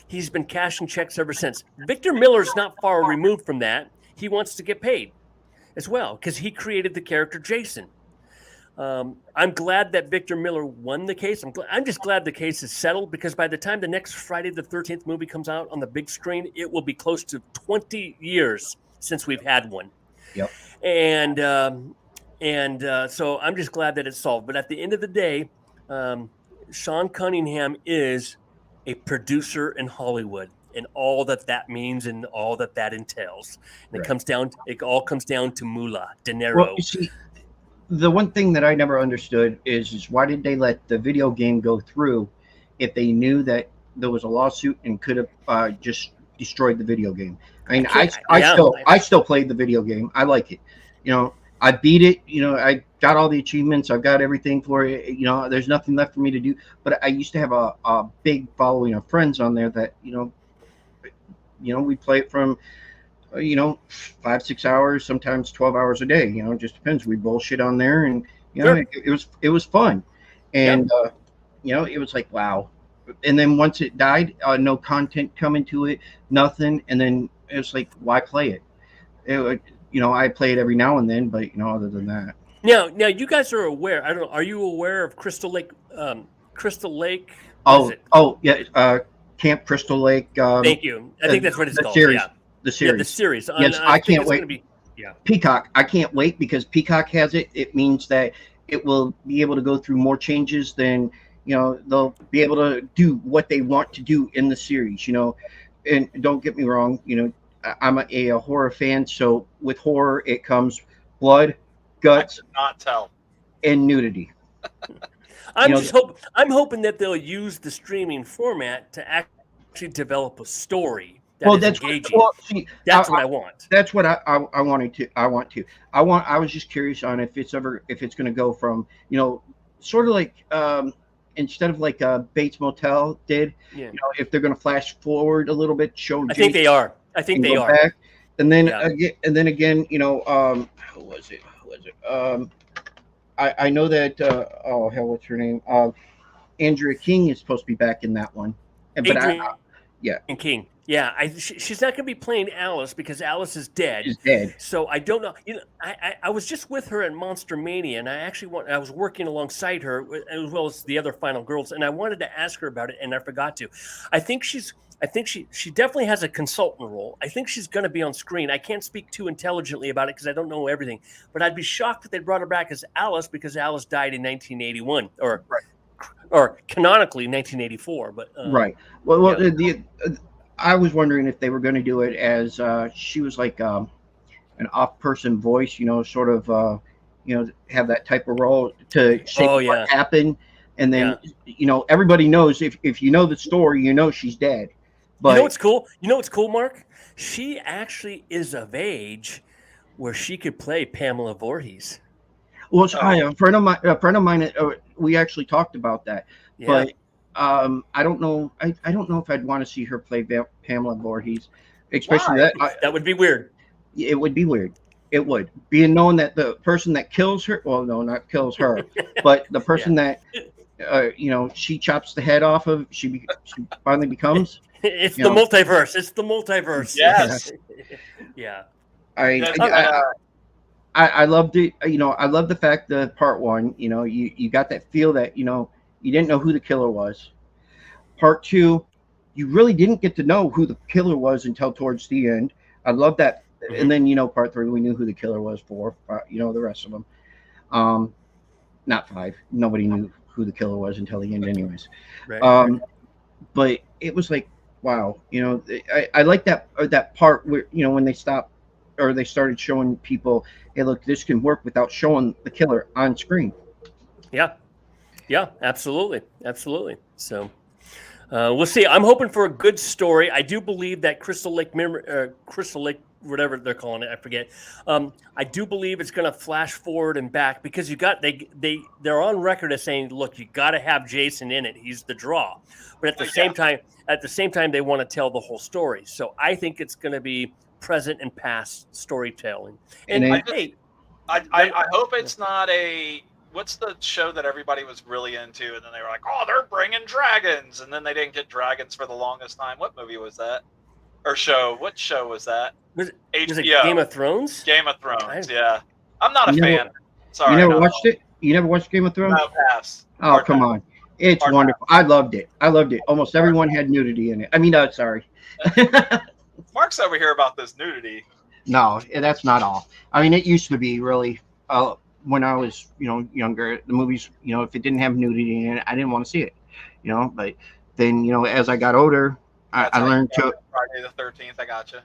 He's been cashing checks ever since. Victor Miller's not far removed from that. He wants to get paid. as well, because he created the character Jason. I'm glad that Victor Miller won the case. I'm just glad the case is settled, because by the time the next Friday the 13th movie comes out on the big screen, it will be close to 20 years since we've had one. Yep. And so I'm just glad that it's solved. But at the end of the day, Sean Cunningham is a producer in Hollywood, and all that means and all that entails. And Right. it all comes down to moolah, dinero. Well, you see, the one thing that I never understood is why did they let the video game go through if they knew that there was a lawsuit and could have just destroyed the video game? I mean, I still played the video game. I like it. You know, I beat it. You know, I got all the achievements. I've got everything for it. You know, there's nothing left for me to do. But I used to have a big following of friends on there that we play it from 5-6 hours, sometimes 12 hours a day. You know, it just depends. We bullshit on there, and Sure. it was fun, and it was like, wow. And then once it died, no content coming to it, nothing, and then it was like, why play it? I play it every now and then, but other than that. Now you guys are aware. I don't know. Are you aware of Crystal Lake? Crystal Lake. Yeah. Camp Crystal Lake. Thank you. I think that's what it's called. Series. Yeah. The series. Yeah, the series. Yes, I can't wait. Peacock. I can't wait, because Peacock has it. It means that it will be able to go through more changes than they'll be able to do what they want to do in the series. And don't get me wrong. I'm a horror fan, so with horror it comes blood, guts, I could not tell, and nudity. I'm hoping that they'll use the streaming format to actually develop a story that's engaging. That's what I want. That's what I wanted to. I was just curious on if it's going to go from sort of like instead of like Bates Motel did. Yeah. If they're going to flash forward a little bit, show. I think they are. Back. And then again, who was it? I know that. Oh hell, what's her name? Andrea King is supposed to be back in that one. And King. Yeah, she's not going to be playing Alice because Alice is dead. She's dead. So I don't know. I was just with her at Monster Mania, and I was working alongside her as well as the other final girls, and I wanted to ask her about it, and I forgot to. I think she definitely has a consultant role. I think she's going to be on screen. I can't speak too intelligently about it because I don't know everything, but I'd be shocked if they brought her back as Alice because Alice died in 1981 or canonically 1984. But right. Well, I was wondering if they were going to do it as she was like an off-person voice, sort of, have that type of role to shape what happened. And then, everybody knows if you know the story, she's dead. But what's cool? What's cool, Mark? She actually is of age where she could play Pamela Voorhees. Well, a friend of mine, we actually talked about that, but. I don't know. I don't know if I'd want to see her play Pamela Voorhees, especially that would be weird. It would be weird. It would, being known that the person that kills her. Well, no, not kills her, but the person that she chops the head off of. She finally becomes. It's the multiverse. It's the multiverse. Yes. Yeah. I loved it. I love the fact that part one. You got that feel that you didn't know who the killer was. Part two, you really didn't get to know who the killer was until towards the end. I love that. Mm-hmm. And then, part three, we knew who the killer was for, the rest of them. Not five. Nobody knew who the killer was until the end anyways. Right. But it was like, wow, I like that part where, when they stopped or they started showing people, hey, look, this can work without showing the killer on screen. Yeah. Yeah, absolutely. So we'll see. I'm hoping for a good story. I do believe that Crystal Lake, whatever they're calling it, I forget. I do believe it's going to flash forward and back because they're on record as saying, look, you got to have Jason in it. He's the draw. But at the same time, they want to tell the whole story. So I think it's going to be present and past storytelling. And I hope it's not a. What's the show that everybody was really into, and then they were like, "Oh, they're bringing dragons," and then they didn't get dragons for the longest time. What movie was that? or show. What show was that? Was HBO. it Game of Thrones? Game of Thrones. Yeah, I'm not a You fan. Sorry, You never no. watched it? You never watched Game of Thrones? No, pass. Oh, Hard come pass. on. It's Hard wonderful. I loved it. I loved it. Almost everyone had nudity in it. I mean, sorry. Mark's over here about this nudity. No, that's not all. I mean, it used to be really, when I was, younger, the movies, if it didn't have nudity in it, I didn't want to see it, but then, as I got older, I learned to. Friday the 13th, I gotcha.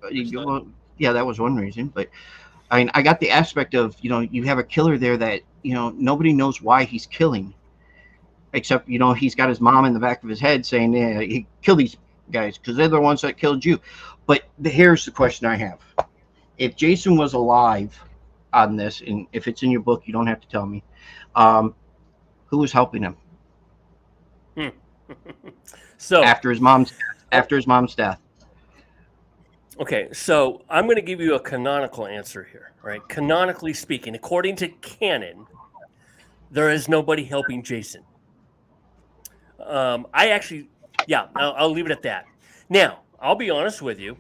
Well, yeah, that was one reason. But I mean, I got the aspect of, you have a killer there that, nobody knows why he's killing. Except, he's got his mom in the back of his head saying, yeah, he killed these guys because they're the ones that killed you. But here's the question I have. If Jason was alive on this, and if it's in your book, you don't have to tell me, who was helping him? So after his mom's death. Okay, so I'm going to give you a canonical answer here, right? Canonically speaking, according to canon, there is nobody helping Jason. I'll leave it at that. Now, I'll be honest with you.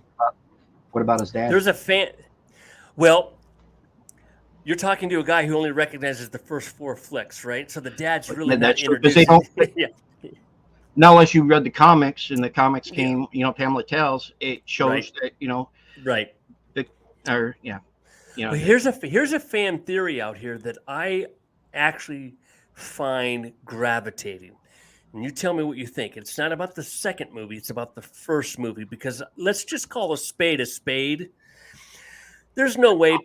What about his dad? There's a fan. Well, you're talking to a guy who only recognizes the first 4 flicks, right? So the dad's really not introduced. Yeah. Not unless you read the comics, and the comics came, Pamela Tells. It shows that, Right. But here's a fan theory out here that I actually find gravitating. And you tell me what you think. It's not about the second movie, it's about the first movie, because let's just call a spade a spade. There's no way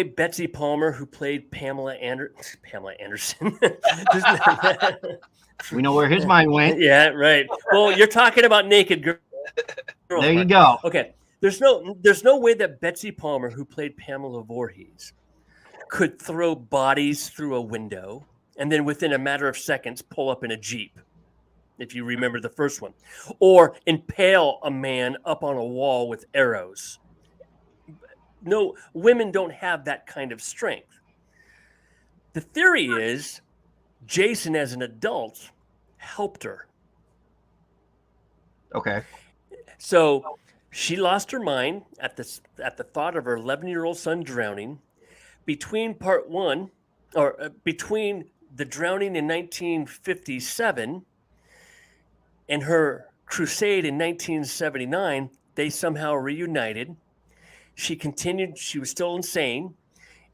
Betsy Palmer, who played Pamela Anderson. We know where his mind went. Yeah, right. Well, you're talking about naked girl. There you go. Okay. There's no way that Betsy Palmer, who played Pamela Voorhees, could throw bodies through a window and then within a matter of seconds pull up in a Jeep, if you remember the first one, or impale a man up on a wall with arrows. No, women don't have that kind of strength. The theory is Jason, as an adult, helped her. Okay. So she lost her mind at the thought of her 11-year-old son drowning. Between the drowning in 1957 and her crusade in 1979, they somehow reunited. She continued. She was still insane,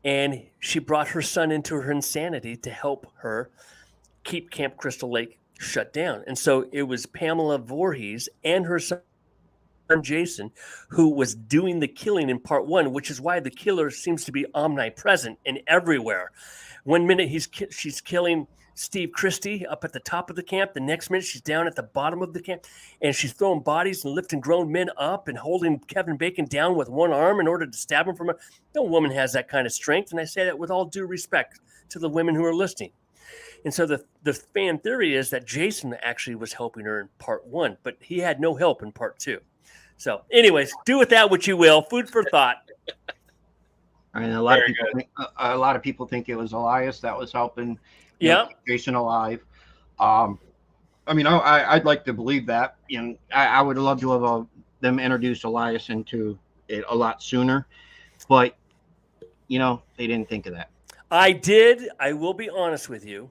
and she brought her son into her insanity to help her keep Camp Crystal Lake shut down. And so it was Pamela Voorhees and her son Jason who was doing the killing in part 1, which is why the killer seems to be omnipresent and everywhere. One minute she's killing Steve Christie up at the top of the camp. The next minute she's down at the bottom of the camp, and she's throwing bodies and lifting grown men up and holding Kevin Bacon down with one arm in order to stab him from a. No woman has that kind of strength, and I say that with all due respect to the women who are listening. And so the fan theory is that Jason actually was helping her in part 1, but he had no help in part 2. So, anyways, do with that what you will. Food for thought. I mean, a lot of people think it was Elias that was helping keep Jason alive. I mean, I'd like to believe that. I would love to have them introduce Elias into it a lot sooner, but they didn't think of that. I did. I will be honest with you.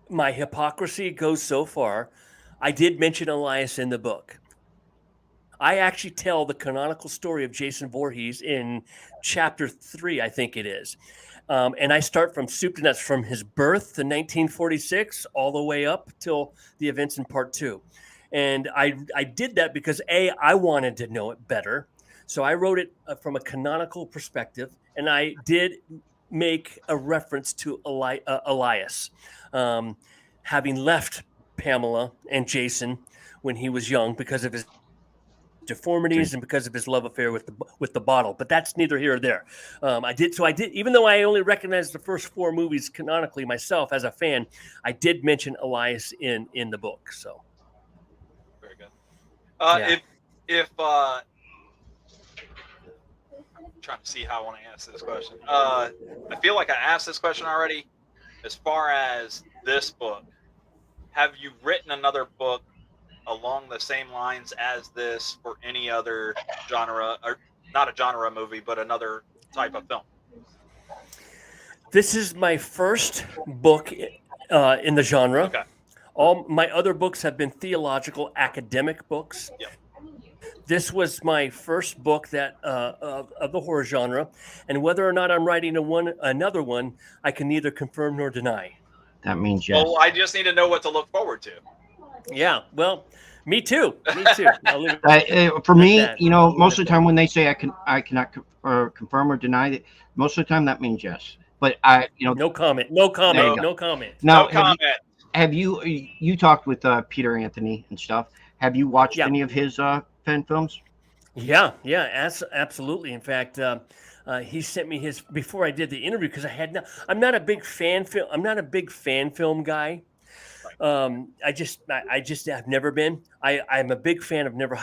My hypocrisy goes so far. I did mention Elias in the book. I actually tell the canonical story of Jason Voorhees in chapter 3, I think it is. And I start from soup to nuts, from his birth in 1946 all the way up till the events in part 2. And I did that because, I wanted to know it better. So I wrote it from a canonical perspective, and I did make a reference to Elias having left Pamela and Jason when he was young because of his deformities and because of his love affair with the bottle, but that's neither here or there. I did, even though I only recognized the first 4 movies canonically myself as a fan, I did mention Elias in the book. So very good. If I'm trying to see how I want to answer this question. I feel like I asked this question already. As far as this book, have you written another book along the same lines as this for any other genre, or not a genre movie, but another type of film? This is my first book in the genre. Okay. All my other books have been theological, academic books. Yep. This was my first book that of the horror genre, and whether or not I'm writing another one, I can neither confirm nor deny. That means yes. Well, I just need to know what to look forward to. Yeah, well, me too. Me too. I'll leave it For at me, that. most of the time when they say I cannot confirm or deny it, most of the time that means yes. But No comment. No comment. go. No comment. now No comment. have you talked with Peter Anthony and stuff? Have you watched Yeah. any of his fan films? Yeah, absolutely. In fact, he sent me his before I did the interview because I'm not a big fan film. I'm not a big fan film guy. I just have never been. I'm a big fan of Never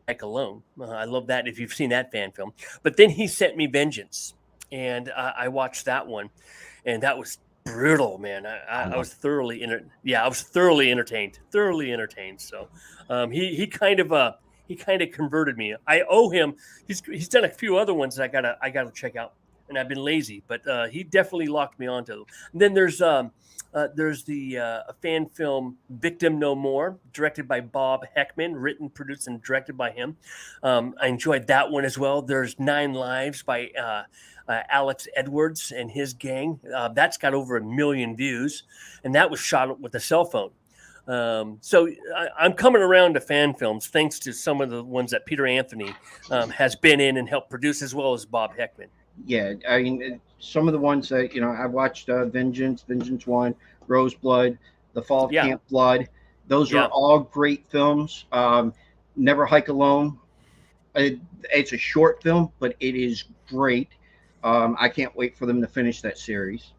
Hike Alone. I love that. If you've seen that fan film, but then he sent me Vengeance, and I watched that one, and that was brutal, man. I was thoroughly I was thoroughly entertained. So he kind of converted me. I owe him. He's done a few other ones that I gotta check out, and I've been lazy, but he definitely locked me onto them. And then there's the fan film Victim No More, directed by Bob Heckman, written, produced, and directed by him. I enjoyed that one as well. There's 9 Lives by Alex Edwards and his gang. That's got over 1 million views, and that was shot with a cell phone. So I'm coming around to fan films thanks to some of the ones that Peter Anthony has been in and helped produce, as well as Bob Heckman. Yeah, I mean, some of the ones that I watched, Vengeance 1, Roseblood, The Fall of Camp Blood. Those are all great films. Never Hike Alone. It's a short film, but it is great. I can't wait for them to finish that series.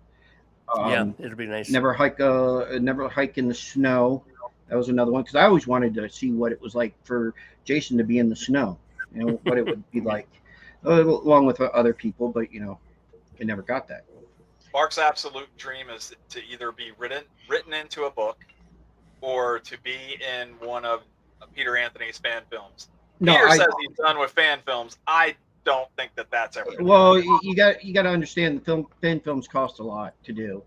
It'll be nice. Never Hike in the Snow. That was another one because I always wanted to see what it was like for Jason to be in the snow. What it would be like. Along with other people, but I never got that. Mark's absolute dream is to either be written into a book or to be in one of Peter Anthony's fan films. No, Peter says he's done with fan films. I don't think that's ever. Well, you got to understand fan films cost a lot to do.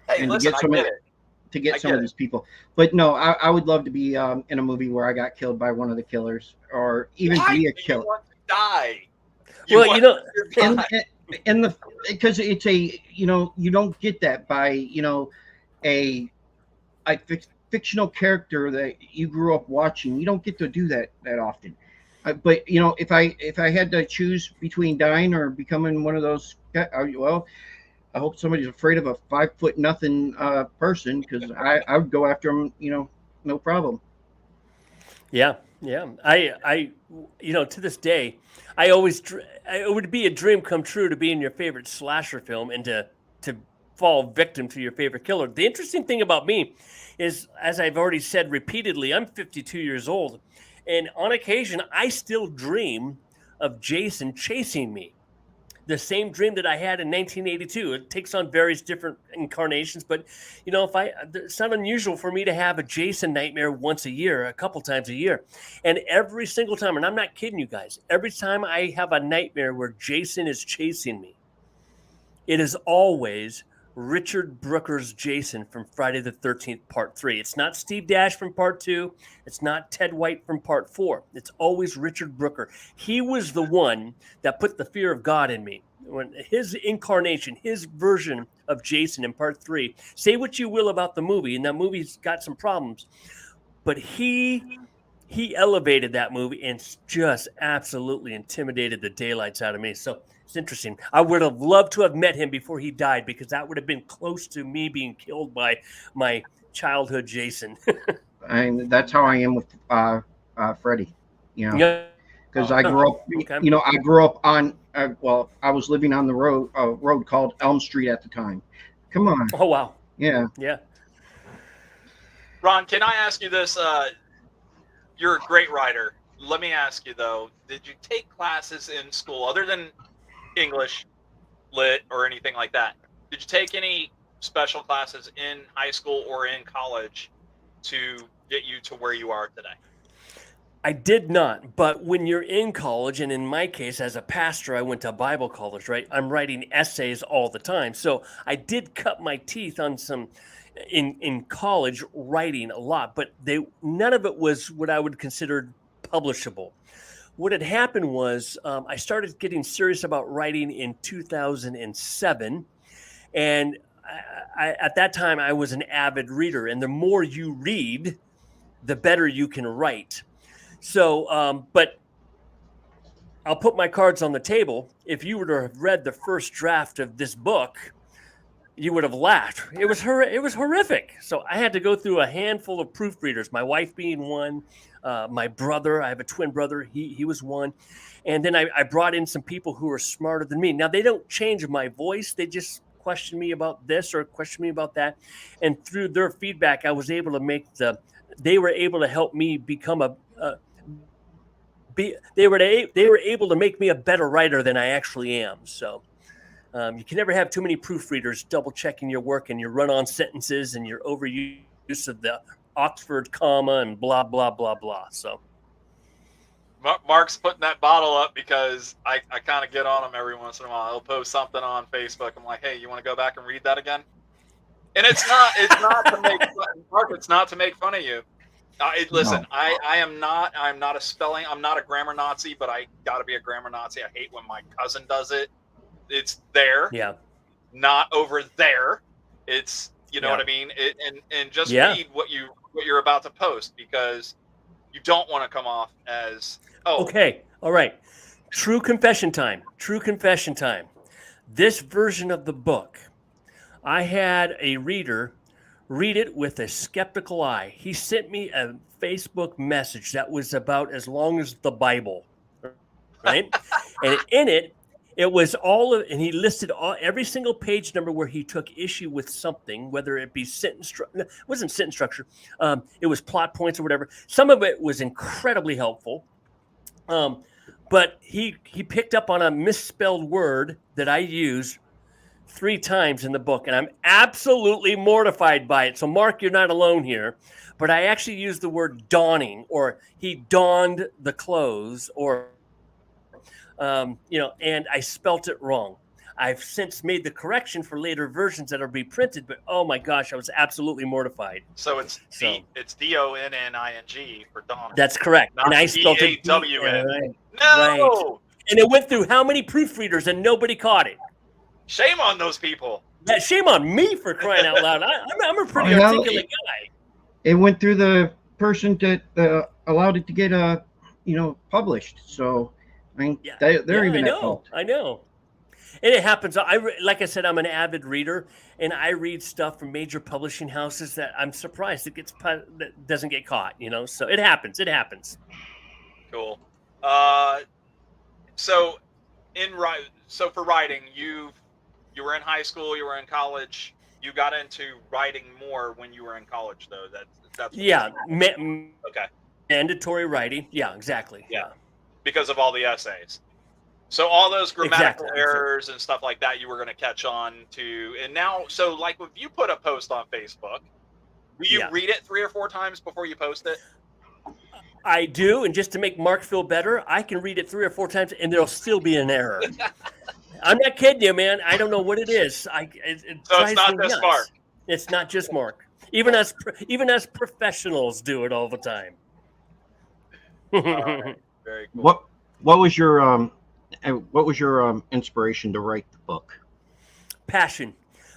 Hey, and listen, to get some of these people. But no, I would love to be in a movie where I got killed by one of the killers, or even be a killer. You want to die? Because it's a you don't get that by a fictional character that you grew up watching. You don't get to do that often. But if I had to choose between dying or becoming one of those, well, I hope somebody's afraid of a 5'0" person, because I would go after him, no problem. Yeah. I to this day, it would be a dream come true to be in your favorite slasher film and to fall victim to your favorite killer. The interesting thing about me is, as I've already said repeatedly, I'm 52 years old, and on occasion I still dream of Jason chasing me. The same dream that I had in 1982. It takes on various different incarnations, but it's not unusual for me to have a Jason nightmare once a year, a couple times a year. And every single time, and I'm not kidding you guys, every time I have a nightmare where Jason is chasing me, it is always Richard Brooker's Jason from Friday the 13th Part 3. It's not Steve Dash from Part 2. It's not Ted White from Part 4. It's always Richard Brooker. He was the one that put the fear of God in me. When his incarnation, his version of Jason in Part 3, say what you will about the movie, and that movie's got some problems, but he elevated that movie and just absolutely intimidated the daylights out of me. So it's interesting. I would have loved to have met him before he died, because that would have been close to me being killed by my childhood Jason. And that's how I am with Freddy. Because I grew up. Okay. I grew up on. I was living on the road called Elm Street at the time. Come on. Oh wow. Yeah. Yeah. Ron, can I ask you this? You're a great writer. Let me ask you though, did you take classes in school other than English, lit, or anything like that? Did you take any special classes in high school or in college to get you to where you are today? I did not, but when you're in college, and in my case, as a pastor, I went to Bible college, right? I'm writing essays all the time. So I did cut my teeth on some in college writing a lot, but none of it was what I would consider publishable. What had happened was I started getting serious about writing in 2007, and at that time I was an avid reader, and the more you read, the better you can write. So, but I'll put my cards on the table. If you were to have read the first draft of this book, you would have laughed. It was horrific. So I had to go through a handful of proofreaders. My wife being one, my brother. I have a twin brother. He was one, and then I brought in some people who are smarter than me. Now they don't change my voice. They just question me about this or question me about that, and through their feedback, I was able to make They were able to help me become they were able to make me a better writer than I actually am. So you can never have too many proofreaders double checking your work and your run-on sentences and your overuse of the Oxford comma and blah blah blah blah. So Mark's putting that bottle up because I kind of get on him every once in a while. He'll post something on Facebook. I'm like, hey, you want to go back and read that again? And it's not to make fun, Mark. It's not to make fun of you. Listen, no. I'm not a grammar Nazi, but I got to be a grammar Nazi. I hate when my cousin does it. It's there, yeah, not over there. It's, you know what I mean. And just read what you're about to post, because you don't want to come off as okay, all right. True confession time. This version of the book, I had a reader read it with a skeptical eye. He sent me a Facebook message that was about as long as the Bible, right? And in it was and he listed every single page number where he took issue with something, whether it be sentence structure. It wasn't sentence structure. It was plot points or whatever. Some of it was incredibly helpful. But he picked up on a misspelled word that I used 3 times in the book, and I'm absolutely mortified by it. So, Mark, you're not alone here, but I actually used the word dawning, or he donned the clothes, or, and I spelt it wrong. I've since made the correction for later versions that will be printed, but oh my gosh, I was absolutely mortified. So it's DONNING for dawn. That's correct. Not and I spelled it DAWN. right. No. Right. And it went through how many proofreaders and nobody caught it? Shame on those people. Yeah, shame on me for crying out loud. I'm a pretty articulate guy. It went through the person that allowed it to get published. So I mean, they're even at fault. I know. And it happens. Like I said, I'm an avid reader, and I read stuff from major publishing houses that I'm surprised that doesn't get caught. So it happens. Cool. So for writing, you were in high school, you were in college. You got into writing more when you were in college, though. That's okay. Mandatory writing. Yeah, exactly. Yeah. Because of all the essays. So all those grammatical errors and stuff like that, you were going to catch on to. And now, so like if you put a post on Facebook, will you read it 3 or 4 times before you post it? I do, and just to make Mark feel better, I can read it 3 or 4 times, and there'll still be an error. I'm not kidding you, man. I don't know what it is. So it's not just Mark. It's not just Mark. Even us professionals do it all the time. All right. Very cool. What was your inspiration to write the book? Passion.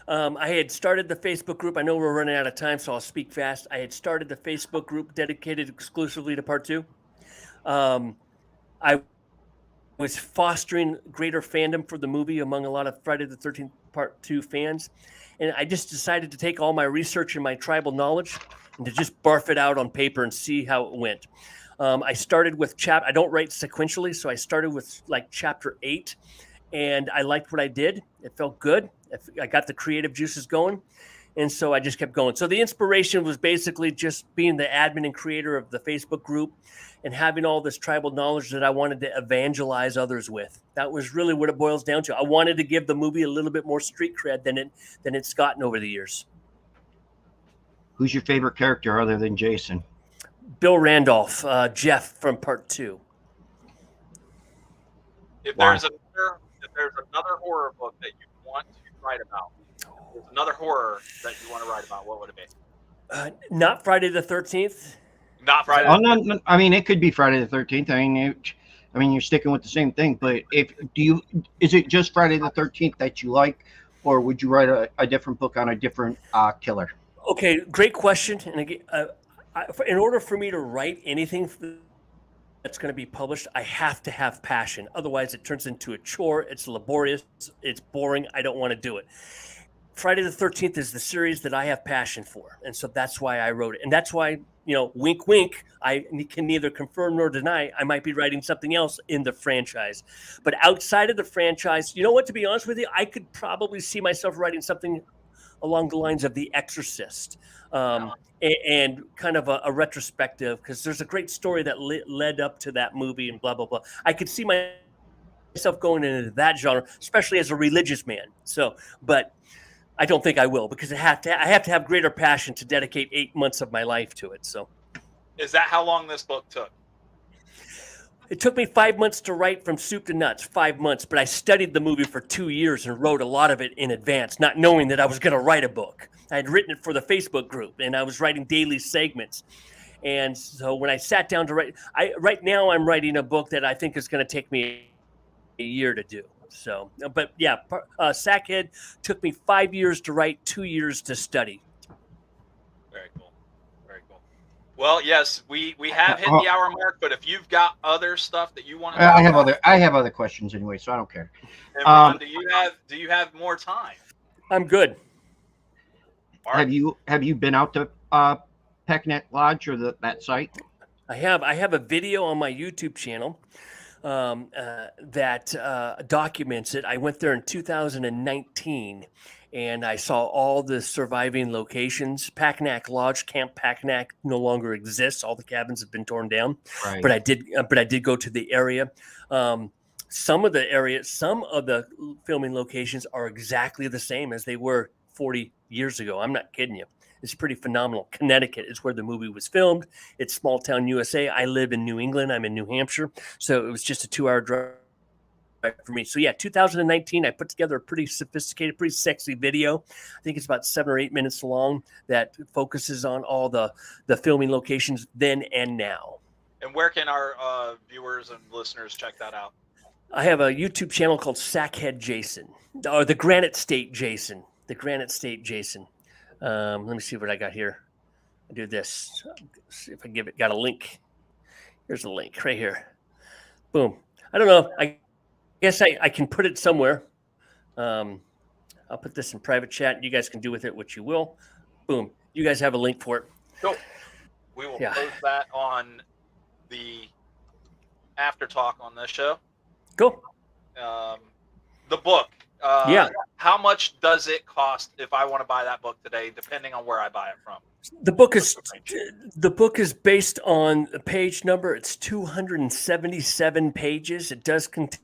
I had started the Facebook group. I know we're running out of time, so I'll speak fast. I had started the Facebook group dedicated exclusively to Part 2. I was fostering greater fandom for the movie among a lot of Friday the 13th Part 2 fans. And I just decided to take all my research and my tribal knowledge and to just barf it out on paper and see how it went. I started with I don't write sequentially, so I started with like chapter 8, and I liked what I did. It felt good. I got the creative juices going, and so I just kept going. So the inspiration was basically just being the admin and creator of the Facebook group and having all this tribal knowledge that I wanted to evangelize others with. That was really what it boils down to. I wanted to give the movie a little bit more street cred than it's gotten over the years. Who's your favorite character other than Jason? Bill Randolph, Jeff from Part 2. If Why? there's another horror book that you want to write about, if there's another horror that you want to write about, what would it be? Not Friday the 13th. Not Friday. Oh, no, I mean, it could be Friday the 13th. I mean, you're sticking with the same thing. But is it just Friday the 13th that you like, or would you write a different book on a different killer? Okay, great question. And again, in order for me to write anything that's going to be published, I have to have passion. Otherwise, it turns into a chore. It's laborious. It's boring. I don't want to do it. Friday the 13th is the series that I have passion for. And so that's why I wrote it. And that's why, wink, wink, I can neither confirm nor deny I might be writing something else in the franchise. But outside of the franchise, you know what, to be honest with you, I could probably see myself writing something along the lines of The Exorcist, and kind of a retrospective, because there's a great story that led up to that movie and blah, blah, blah. I could see myself going into that genre, especially as a religious man. So, but I don't think I will, because I have to have greater passion to dedicate 8 months of my life to it. So, is that how long this book took? It took me 5 months to write from soup to nuts, 5 months, but I studied the movie for 2 years and wrote a lot of it in advance, not knowing that I was going to write a book. I had written it for the Facebook group, and I was writing daily segments. And so when I sat down to write, right now I'm writing a book that I think is going to take me a year to do. So, but yeah, Sackhead took me 5 years to write, 2 years to study. Very cool. Very cool. Well, yes, we have hit the hour mark, but if you've got other stuff that you want to I have other questions anyway, so I don't care. And Ron, do you have more time? I'm good. Have you been out to Peckneck Lodge or that site? I have a video on my YouTube channel that documents it. I went there in 2019, and I saw all the surviving locations. Packnack Lodge, Camp Packnack, no longer exists. All the cabins have been torn down. Right. But I did go to the area. Some of the filming locations are exactly the same as they were 40 years ago. I'm not kidding you. It's pretty phenomenal. Connecticut is where the movie was filmed. It's small town USA. I live in New England. I'm in New Hampshire. So it was just a 2-hour drive for me. So yeah, 2019, I put together a pretty sophisticated, pretty sexy video. I think it's about 7 or 8 minutes long that focuses on all the filming locations then and now. And where can our viewers and listeners check that out? I have a YouTube channel called Sackhead Jason, or the Granite State Jason. The Granite State Jason. Let me see what I got here. I do this. See if I got a link. Here's a link right here. Boom. I don't know. I guess I can put it somewhere. I'll put this in private chat. You guys can do with it what you will. Boom. You guys have a link for it. Cool. We will post that on the after talk on this show. Cool. The book. How much does it cost if I want to buy that book today, depending on where I buy it from? The book is based on a page number. It's 277 pages. It does contain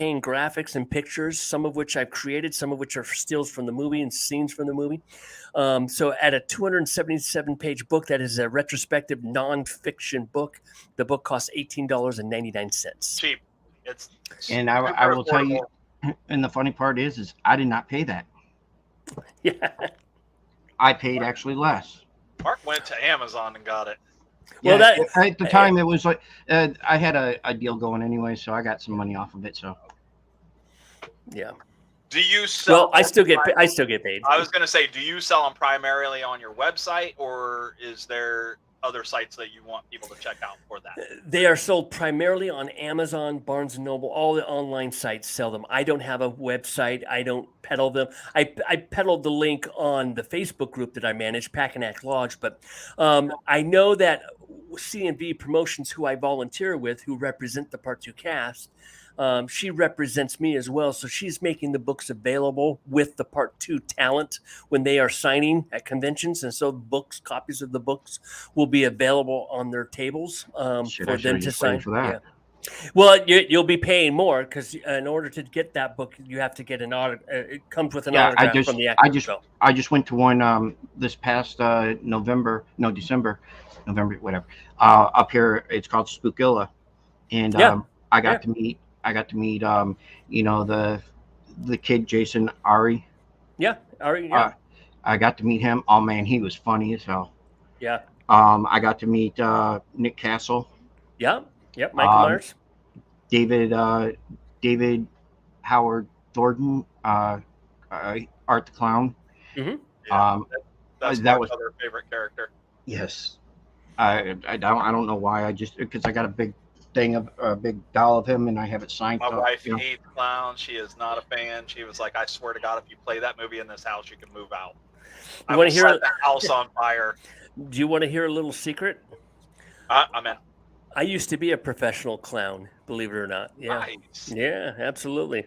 graphics and pictures, some of which I've created, some of which are stills from the movie and scenes from the movie. So at a 277-page book, that is a retrospective nonfiction book. The book costs $18.99. Cheap. And I will tell you, and the funny part is I did not pay that. Yeah. I paid actually less. Mark went to Amazon and got it. Well, at the time it was like I had a deal going anyway, so I got some money off of it. So yeah. Do you sell? Well, I still get paid. I was going to say, do you sell them primarily on your website, or is there other sites that you want people to check out for that? They are sold primarily on Amazon, Barnes & Noble. All the online sites sell them. I don't have a website. I don't peddle them. I peddled the link on the Facebook group that I manage, Packanack Lodge. But I know that C&V Promotions, who I volunteer with, who represent the Part 2 cast, she represents me as well. So she's making the books available with the Part 2 talent when they are signing at conventions. And so copies of the books will be available on their tables for them to sign. For that? Yeah. Well, you'll be paying more because in order to get that book, you have to get an autograph. It comes with an autograph from the actor. I just went to one this past December, November, whatever. Up here, it's called Spookilla, and Yeah. I got Yeah. to meet you know, the kid Jason Ari. Yeah. All right. Yeah. I got to meet him. Oh man, he was funny as hell. Yeah. I got to meet Nick Castle, Yeah. Yep. Michael um, Myers. David Howard Thornton, Art the Clown. Mm-hmm. Yeah, Um, that's that my was other favorite character. yes. I don't know why. I just because I got a big thing of a big doll of him and I have it signed. My up, wife you know. hates clowns. She is not a fan. She was like, I swear to God, if you play that movie in this house, you can move out. I You will want to hear? set the house on fire. Do you want to hear a little secret? I'm in. I used to be a professional clown, believe it or not. Yeah. Nice. Yeah. Absolutely.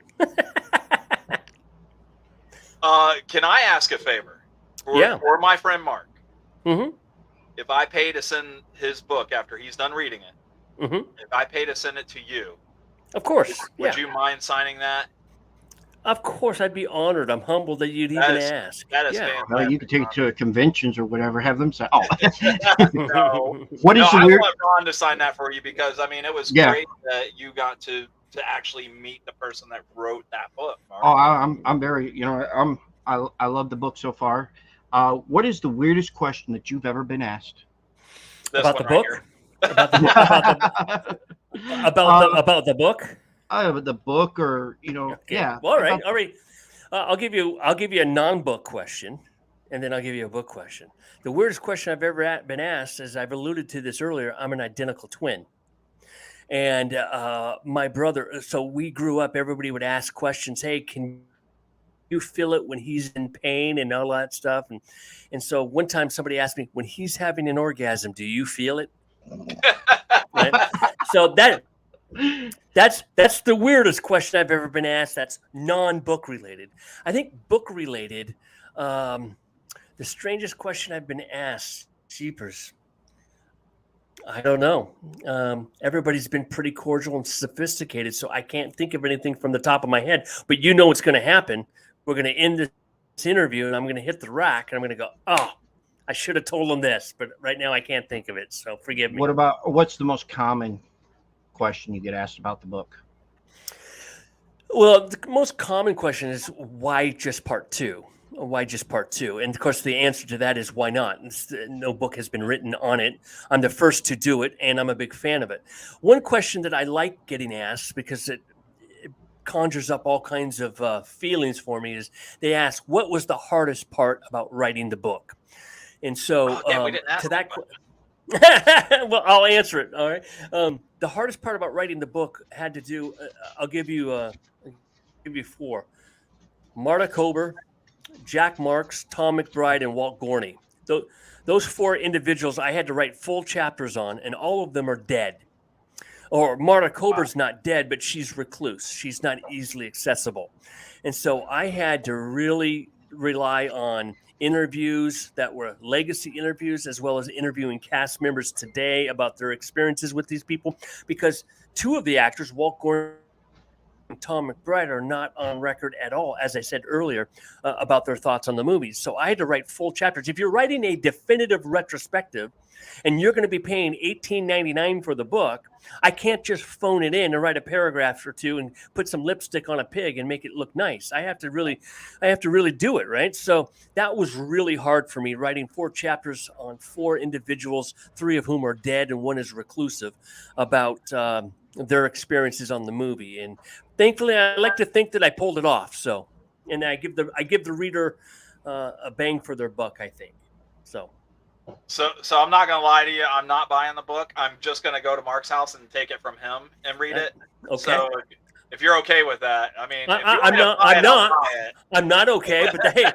Can I ask a favor? Yeah. For my friend Mark. Mm-hmm. If I pay to send his book after he's done reading it, Mm-hmm. if I pay to send it to you, Of course. would Yeah. you mind signing that? Of course, I'd be honored. I'm humbled that you'd That even is- ask. That is Yeah. fantastic. Well, you could take it to conventions or whatever. Have them say, "Oh, No. what is No, the I weird?" want Ron to sign that for you because I mean it was Yeah. great that you got to actually meet the person that wrote that book. Mark. Oh, I'm very, you know, I love the book so far. What is the weirdest question that you've ever been asked? This About one the right book? here. About the book? The book, or Okay. yeah. Well, all right. about- All right. I'll give you a non-book question, and then I'll give you a book question. The weirdest question I've ever been asked, as I've alluded to this earlier, I'm an identical twin. And my brother, so we grew up, everybody would ask questions. Hey, can you feel it when he's in pain and all that stuff? And so one time somebody asked me, when he's having an orgasm, do you feel it? Right? So that's the weirdest question I've ever been asked. That's non-book related. I think book related, the strangest question I've been asked, jeepers, I don't know. Everybody's been pretty cordial and sophisticated, so I can't think of anything from the top of my head. But you know what's going to happen. We're going to end this interview, and I'm going to hit the rack, and I'm going to go, oh, I should have told them this, but right now I can't think of it, so forgive me. What's the most common question you get asked about the book? Well, the most common question is why just part two? Why just part two? And of course, the answer to that is why not? No book has been written on it. I'm the first to do it, and I'm a big fan of it. One question that I like getting asked because it conjures up all kinds of feelings for me is they ask, what was the hardest part about writing the book? And so we didn't ask to that that well, I'll answer it. All right. The hardest part about writing the book had to do, I'll give you four. Marta Kober, Jack Marks, Tom McBride, and Walt Gorney. Those four individuals I had to write full chapters on, and all of them are dead. Or Marta Kober's not dead, but she's recluse. She's not easily accessible. And so I had to really rely on interviews that were legacy interviews, as well as interviewing cast members today about their experiences with these people, because two of the actors, Walt Gorney and Tom McBride, are not on record at all, as I said earlier, about their thoughts on the movies. So I had to write full chapters. If you're writing a definitive retrospective and you're going to be paying $18.99 for the book, I can't just phone it in and write a paragraph or two and put some lipstick on a pig and make it look nice. I have to really do it, right? So that was really hard for me, writing 4 chapters on 4 individuals, 3 of whom are dead and 1 is reclusive, about their experiences on the movie. And thankfully, I like to think that I pulled it off. So, and I give the reader a bang for their buck, I think. So I'm not gonna lie to you. I'm not buying the book. I'm just gonna go to Mark's house and take it from him and read it. Okay. So if you're okay with that, I mean, I'm not okay, but hey,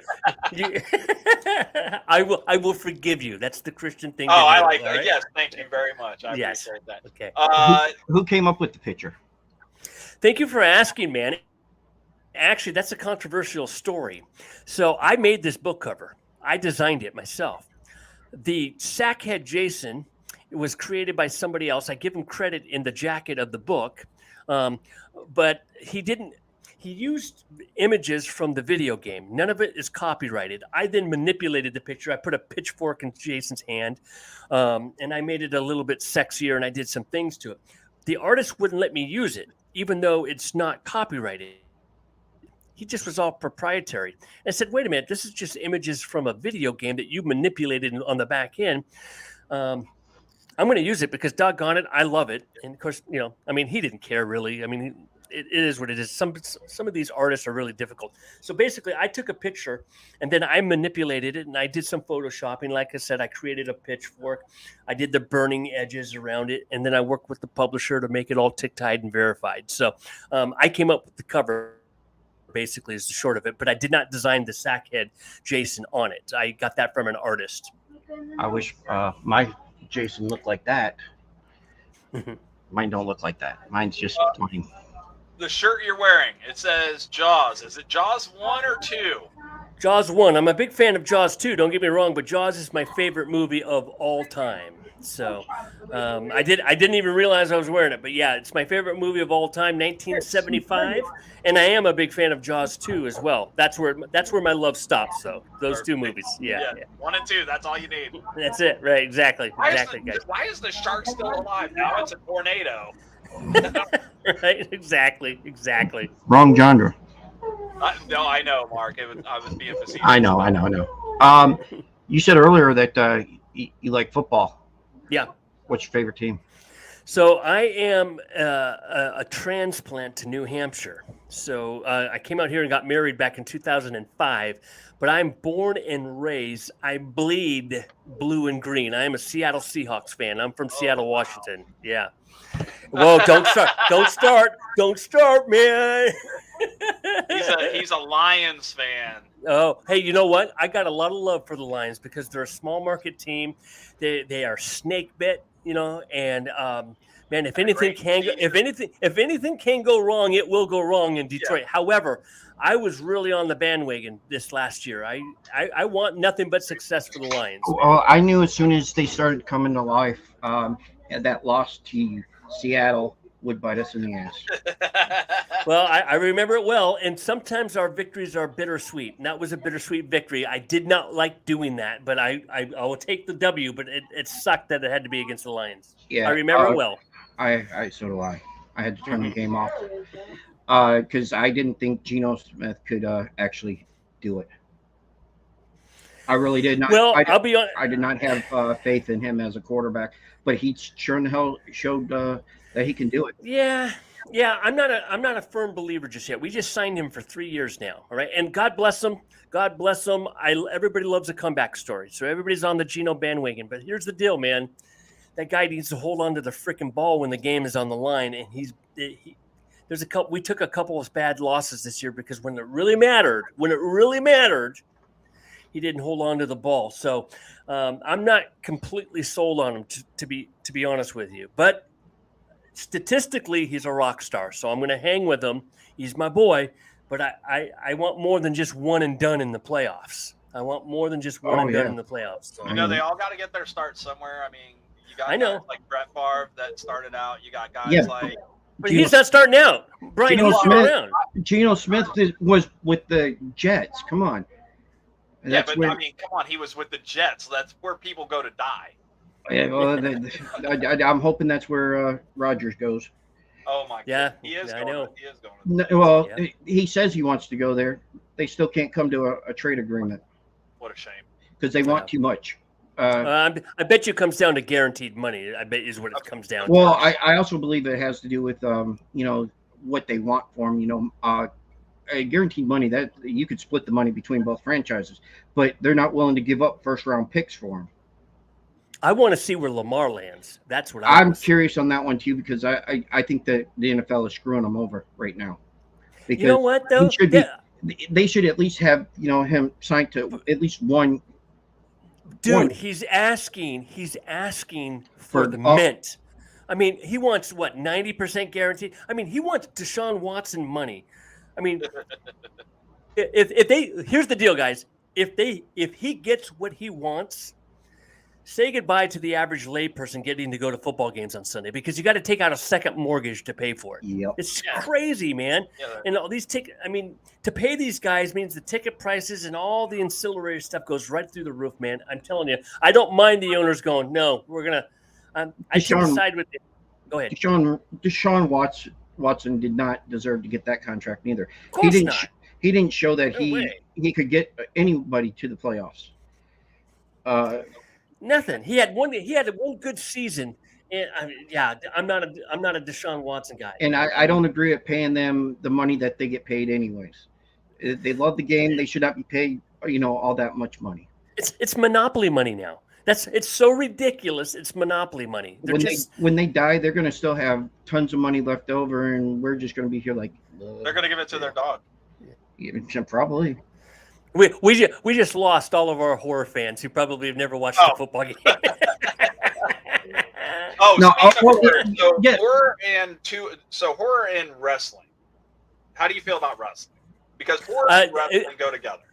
I will forgive you. That's the Christian thing. Oh, to do, I like that. right? Yes, thank you very much. I Yes. appreciate that. Okay. Who came up with the picture? Thank you for asking, man. Actually, that's a controversial story. So I made this book cover. I designed it myself. The Sackhead Jason was created by somebody else. I give him credit in the jacket of the book, but he didn't he used images from the video game. None of it is copyrighted. I then manipulated the picture. I put a pitchfork in Jason's hand, and I made it a little bit sexier, and I did some things to it. The artist wouldn't let me use it, even though it's not copyrighted. He just was all proprietary. And I said, wait a minute, this is just images from a video game that you manipulated on the back end. I'm going to use it because doggone it, I love it. And of course, he didn't care really. I mean, it is what it is. Some of these artists are really difficult. So basically, I took a picture and then I manipulated it and I did some photoshopping. Like I said, I created a pitchfork. I did the burning edges around it. And then I worked with the publisher to make it all tick-tied and verified. So I came up with the cover, basically, is the short of it. But I did not design the Sackhead Jason on it. I got that from an artist. I wish my Jason looked like that. Mine don't look like that. Mine's just plain. The shirt you're wearing, it says Jaws. Is it Jaws 1 or 2? Jaws 1. I'm a big fan of Jaws 2. Don't get me wrong, but Jaws is my favorite movie of all time. So I didn't even realize I was wearing it. But yeah, it's my favorite movie of all time, 1975. And I am a big fan of Jaws 2 as well. That's where my love stops, though. Those two movies. Yeah. 1 and 2, that's all you need. That's it. Right, exactly. Why is the shark still alive? Now it's a tornado. Right, exactly. Wrong genre. No, I know, Mark. I was being facetious. I know. You said earlier that you like football. Yeah. What's your favorite team? So I am a transplant to New Hampshire. So I came out here and got married back in 2005. But I'm born and raised. I bleed blue and green. I am a Seattle Seahawks fan. I'm from Seattle, Washington. Yeah. Well, don't start, man. He's a Lions fan. Oh, hey, you know what? I got a lot of love for the Lions because they're a small market team. They are snake bit, and man, if anything can go wrong, it will go wrong in Detroit. Yeah. However, I was really on the bandwagon this last year. I want nothing but success for the Lions. Well, I knew as soon as they started coming to life, that loss to Seattle would bite us in the ass. Well, I remember it well, and sometimes our victories are bittersweet. And that was a bittersweet victory. I did not like doing that, but I will take the W, but it sucked that it had to be against the Lions. Yeah, I remember it well. So do I. I had to turn the game off because I didn't think Geno Smith could actually do it. I really did not. Well, I'll be honest. I did not have faith in him as a quarterback, but he sure in the hell showed that he can do it. Yeah. I'm not a firm believer just yet. We just signed him for 3 years now. All right, and God bless him. Everybody loves a comeback story, so everybody's on the Geno bandwagon. But here's the deal, man. That guy needs to hold on to the freaking ball when the game is on the line, and we took a couple of bad losses this year because when it really mattered, he didn't hold on to the ball. So I'm not completely sold on him, to be honest with you. But statistically, he's a rock star. So I'm going to hang with him. He's my boy. But I want more than just one and done in the playoffs. I want more than just one and done in the playoffs. So. They all got to get their start somewhere. I mean, you got guys like Brett Favre that started out. You got guys like. But he's not starting out. Brian, Geno Smith was with the Jets. Come on. Yeah, but I mean, come on. He was with the Jets. That's where people go to die. Yeah, well, I'm hoping that's where Rodgers goes. Oh my God! Yeah, he is. I know. He is going. Well, he says he wants to go there. They still can't come to a trade agreement. What a shame. Because they want too much. I bet you it comes down to guaranteed money. I bet is what it comes down to. Well, I also believe it has to do with what they want for him. Guaranteed money that you could split the money between both franchises, but they're not willing to give up first round picks for him. I want to see where Lamar lands. That's what I'm curious on that one too, because I think that the NFL is screwing him over right now. Because you know what though? They should at least have him signed to at least one. Dude, he's asking for the mint. I mean, he wants 90% guaranteed. I mean, he wants Deshaun Watson money. I mean, here's the deal, guys. If he gets what he wants, say goodbye to the average layperson getting to go to football games on Sunday, because you got to take out a second mortgage to pay for it. Yep. It's crazy, man. Yeah. And all these to pay these guys means the ticket prices and all the ancillary stuff goes right through the roof, man. I'm telling you, I don't mind the owners going, no, we're gonna. I take a side with it. Go ahead. Deshaun Watson did not deserve to get that contract neither. Of course not. He didn't show that No way. he could get anybody to the playoffs. Nothing. He had one good season. And I'm not a Deshaun Watson guy. And I don't agree with paying them the money that they get paid anyways. They love the game. They should not be paid, all that much money. It's monopoly money now. It's so ridiculous. It's monopoly money. When they die, they're going to still have tons of money left over, and we're just going to be here like. They're going to give it to their dog. Yeah, probably. We just lost all of our horror fans who probably have never watched a football game. Horror and wrestling. How do you feel about wrestling? Because horror and wrestling go together.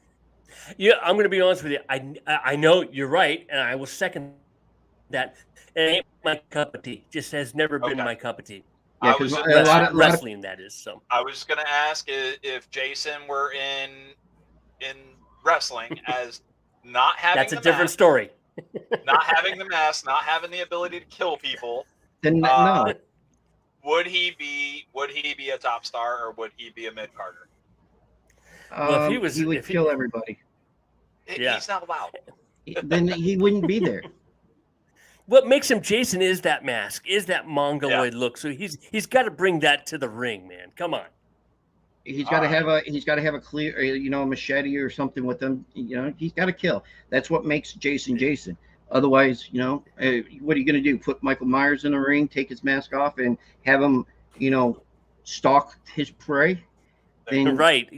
Yeah, I'm going to be honest with you. I know you're right, and I will second that. It ain't my cup of tea. Just has never been my cup of tea. Yeah, because a lot of wrestling, that is. So I was going to ask if Jason were in wrestling as not having that's a different story. Not having the mask, not having the ability to kill people. Then no. Would he be a top star, or would he be a mid carder? Well, he would kill everybody. Yeah. He's not allowed. Then he wouldn't be there. What makes him Jason is that mask, is that mongoloid look. So he's got to bring that to the ring, man. Come on. He's got to have a clear, a machete or something with him. He's got to kill. That's what makes Jason Jason. Otherwise, what are you going to do? Put Michael Myers in the ring, take his mask off, and have him, stalk his prey? Then, right.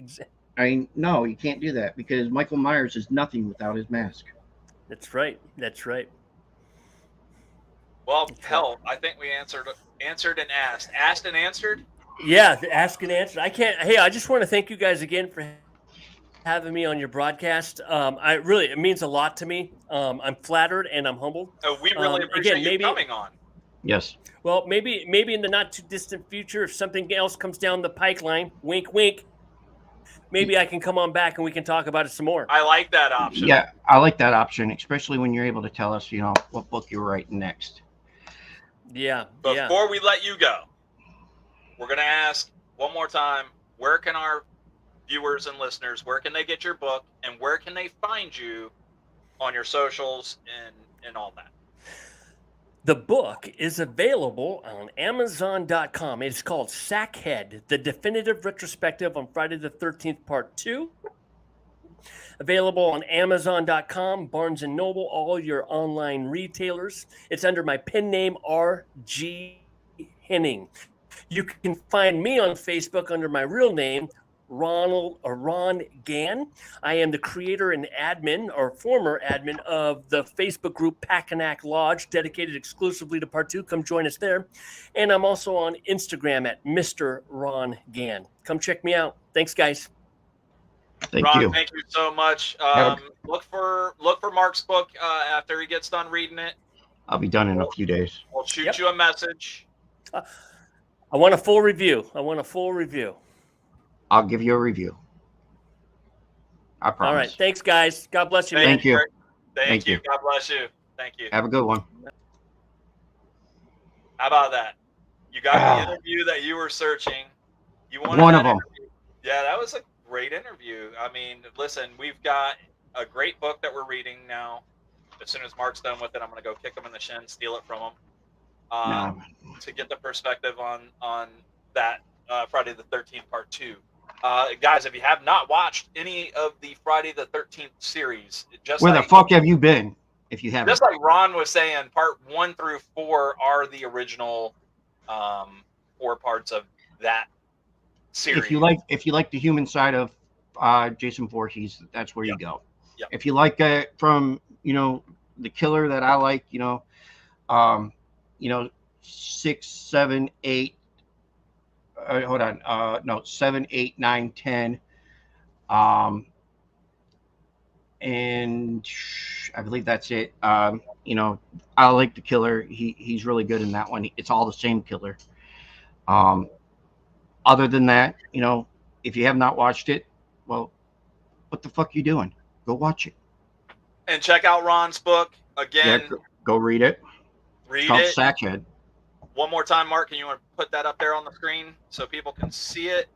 No, you can't do that, because Michael Myers is nothing without his mask. That's right. That's right. Well, hell, I think we answered and asked. Asked and answered? Yeah, ask and answer. I just want to thank you guys again for having me on your broadcast. It means a lot to me. I'm flattered and I'm humbled. Oh, we really appreciate you coming on. Yes. Well, maybe in the not too distant future, if something else comes down the pipeline, wink, wink, maybe I can come on back and we can talk about it some more. I like that option. Yeah, I like that option, especially when you're able to tell us, what book you're writing next. Yeah. Before we let you go, we're going to ask one more time, where can our viewers and listeners, where can they get your book, and where can they find you on your socials and all that? The book is available on Amazon.com. It's called Sackhead, the definitive retrospective on Friday the 13th, Part 2. Available on Amazon.com, Barnes & Noble, all your online retailers. It's under my pen name, R.G. Henning. You can find me on Facebook under my real name, Ron Gann. I am the creator and admin, or former admin, of the Facebook group Packanack Lodge, dedicated exclusively to Part 2. Come join us there. And I'm also on Instagram at Mr. Ron Gann. Come check me out. Thanks, guys. Ron, thank you so much. Look for Mark's book after he gets done reading it. I'll be done in a few days. We'll shoot you a message. I want a full review. I'll give you a review. I promise. All right. Thanks, guys. God bless you. Thank you. Thank you. God bless you. Thank you. Have a good one. How about that? You got the interview that you were searching. You wanted one of them. Interview. Yeah, that was a great interview. I mean, listen, we've got a great book that we're reading now. As soon as Mark's done with it, I'm going to go kick him in the shin, steal it from him, to get the perspective on that Friday the 13th Part 2. Guys, if you have not watched any of the Friday the 13th series, where the fuck have you been? If you haven't, just like Ron was saying, Part 1 through 4 are the original 4 parts of that series. If you like the human side of Jason Voorhees, that's where you go. Yep. If you like from the killer that I like, 6, 7, 8. Hold on. 7, 8, 9, 10. And I believe that's it. I like the killer. He's really good in that one. It's all the same killer. Other than that, if you have not watched it, well, what the fuck you doing? Go watch it. And check out Ron's book Yeah, again. go read it. It's Read called it. Sackhead. One more time, Mark. Can you want to put that up there on the screen so people can see it?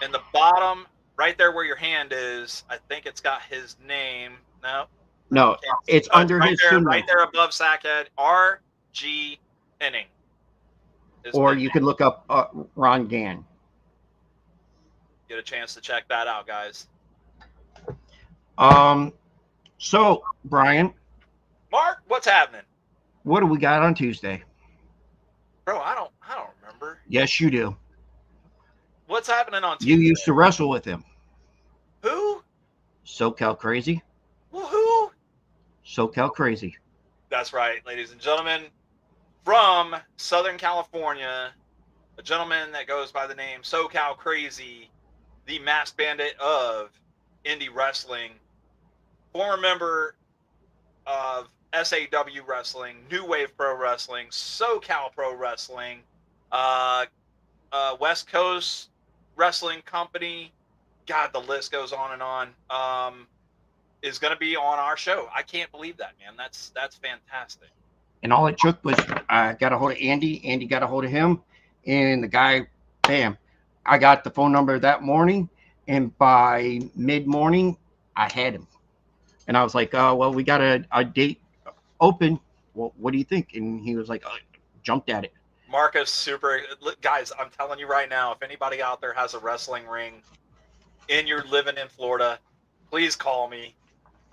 In the bottom, right there where your hand is, I think it's got his name. No, it's under right his there, pseudonym. right there above Sackhead. R.G. Henning. Or you can look up Ron Gann. Get a chance to check that out, guys. So Brian, Mark, what's happening? what do we got on Tuesday? Bro, I don't remember. Yes, you do. What's happening on Tuesday? You used to wrestle with him. Who? SoCal Crazy. Who? SoCal Crazy. That's right, ladies and gentlemen. From Southern California, a gentleman that goes by the name SoCal Crazy, the masked bandit of indie wrestling, former member of SAW Wrestling, New Wave Pro Wrestling, SoCal Pro Wrestling, West Coast Wrestling Company. God, the list goes on and on. Is going to be on our show. I can't believe that, man. That's fantastic. And all it took was I got a hold of Andy. Andy got a hold of him, and the guy, bam, I got the phone number that morning, and by mid-morning, I had him. And I was like, oh, well, we got a date open. Well, what do you think? And he was like, jumped at it. Marcus, super. Guys, I'm telling you right now, if anybody out there has a wrestling ring and you're living in Florida, please call me.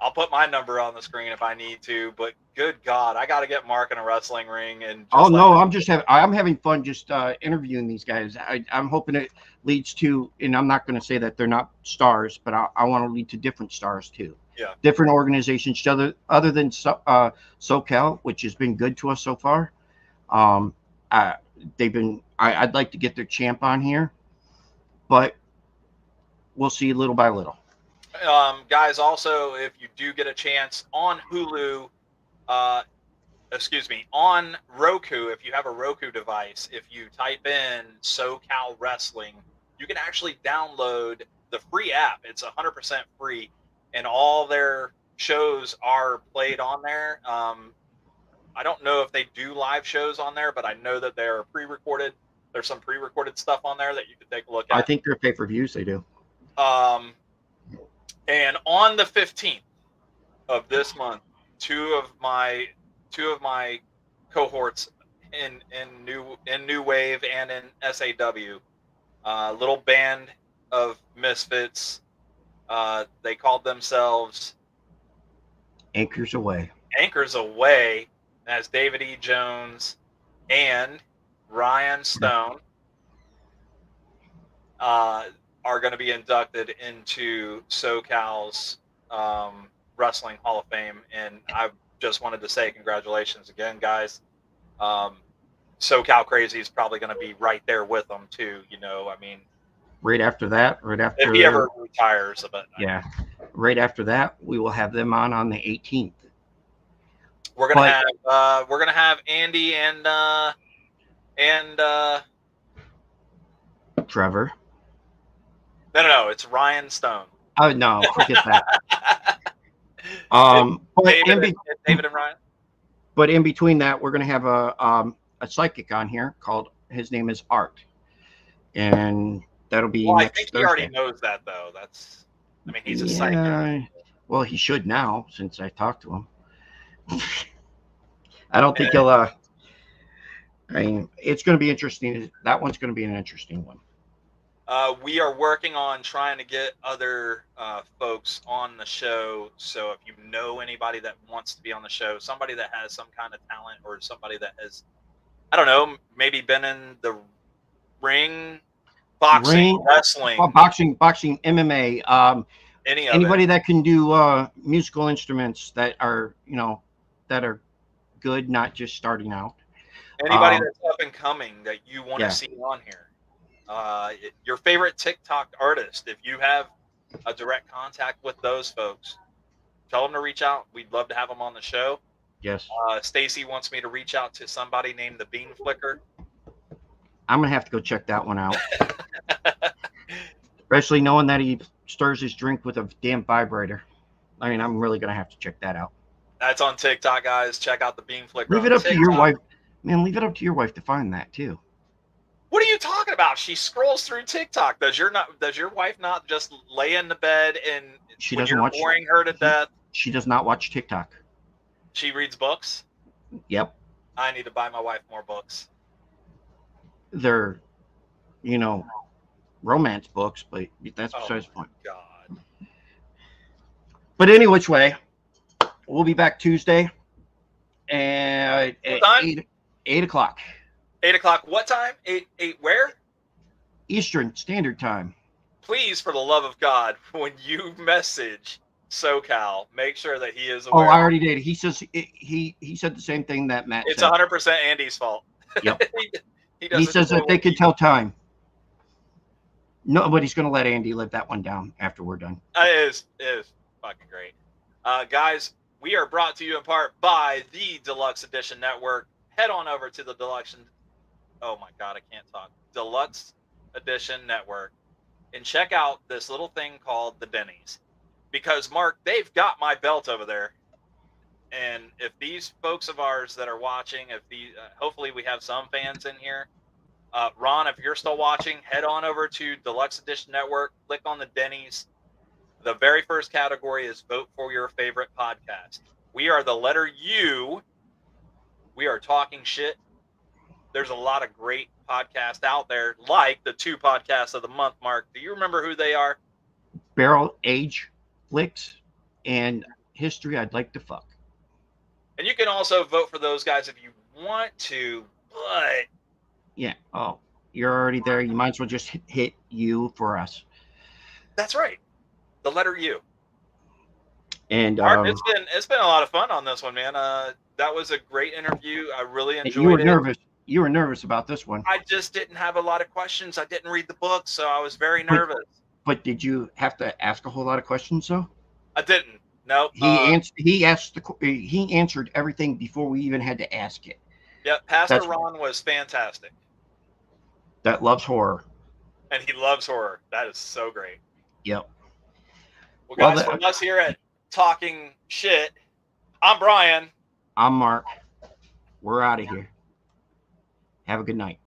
I'll put my number on the screen if I need to, but good God, I got to get Mark in a wrestling ring. And I'm having fun just interviewing these guys. I'm hoping it leads to, and I'm not going to say that they're not stars, but I want to lead to different stars too. Yeah. Different organizations, other than SoCal, which has been good to us so far. I'd like to get their champ on here, but we'll see little by little. Guys, also, if you do get a chance on Hulu, on Roku, if you have a Roku device, if you type in SoCal Wrestling, you can actually download the free app. It's 100% free, and all their shows are played on there. I don't know if they do live shows on there, but I know that they're pre-recorded. There's some pre-recorded stuff on there that you can take a look at. I think they're pay-per-views, they do. And on the 15th of this month, two of my cohorts in New Wave and in SAW, little band of misfits, they called themselves Anchors Away. Anchors Away, as David E. Jones and Ryan Stone are going to be inducted into SoCal's Wrestling Hall of Fame. And I just wanted to say congratulations again, guys. SoCal Crazy is probably going to be right there with them too. Right after if he ever retires, yeah, right after that, we will have them on the 18th. We're gonna have Andy and Trevor. No, it's Ryan Stone. Oh no, forget that. David and Ryan. But in between that, we're gonna have a psychic on here called. His name is Art, and that'll be. Well, next I think Thursday. he already knows that though. He's a psychic. Well, he should now since I talked to him. I don't think he'll. It's going to be interesting. That one's going to be an interesting one. We are working on trying to get other folks on the show. So if you know anybody that wants to be on the show, somebody that has some kind of talent, or somebody that has, I don't know, maybe been in the ring, boxing, wrestling, boxing, MMA, anybody that can do musical instruments that are good, not just starting out. Anybody that's up and coming that you want to see on here. Your favorite TikTok artist, if you have a direct contact with those folks, tell them to reach out. We'd love to have them on the show. Yes. Stacy wants me to reach out to somebody named the Bean Flicker. I'm gonna have to go check that one out. Especially knowing that he stirs his drink with a damn vibrator. I mean, I'm really gonna have to check that out. That's on TikTok, guys. Check out the Bean Flicker. Leave on it up to your TikTok. wife, man. Leave it up to your wife to find that too. What are you talking about? She scrolls through TikTok. Does your wife not just lay in the bed and She when doesn't you're watch. boring her to death, She does not watch TikTok. she reads books? Yep, I need to buy my wife more books. they're, romance books, but that's besides the point. God. But any which way, we'll be back Tuesday at What time? 8 o'clock 8 o'clock. What time? 8 where? Eastern Standard Time. Please, for the love of God, when you message SoCal, make sure that he is Oh, aware. I already did. He says he said the same thing that Matt It's said. 100% Andy's fault. Yep. he He says that they could tell time. Nobody's going to let Andy live that one down after we're done. It is fucking great. Guys, we are brought to you in part by the Deluxe Edition Network. Head on over to the Deluxe. Oh my God, I can't talk. Deluxe Edition Network. And check out this little thing called the Denny's. Because, Mark, they've got my belt over there. And if these folks of ours that are watching, hopefully we have some fans in here. Ron, if you're still watching, head on over to Deluxe Edition Network. Click on the Denny's. The very first category is vote for your favorite podcast. We are the letter U. We are talking shit. There's a lot of great podcasts out there, like the 2 podcasts of the month, Mark. Do you remember who they are? Barrel Age Flicks and History I'd Like to Fuck. And you can also vote for those guys if you want to, but... Yeah. Oh, you're already there. You might as well just hit U for us. That's right. The letter U. And Mark, it's been a lot of fun on this one, man. That was a great interview. I really enjoyed it. You were nervous. You were nervous about this one. I just didn't have a lot of questions. I didn't read the book, so I was very nervous. But did you have to ask a whole lot of questions, though? I didn't. Nope. He answered everything before we even had to ask it. Yep. Pastor Ron was fantastic. That loves horror. And he loves horror. That is so great. Yep. Well, guys, from us here at Talking Shit, I'm Brian. I'm Mark. We're out of here. Have a good night.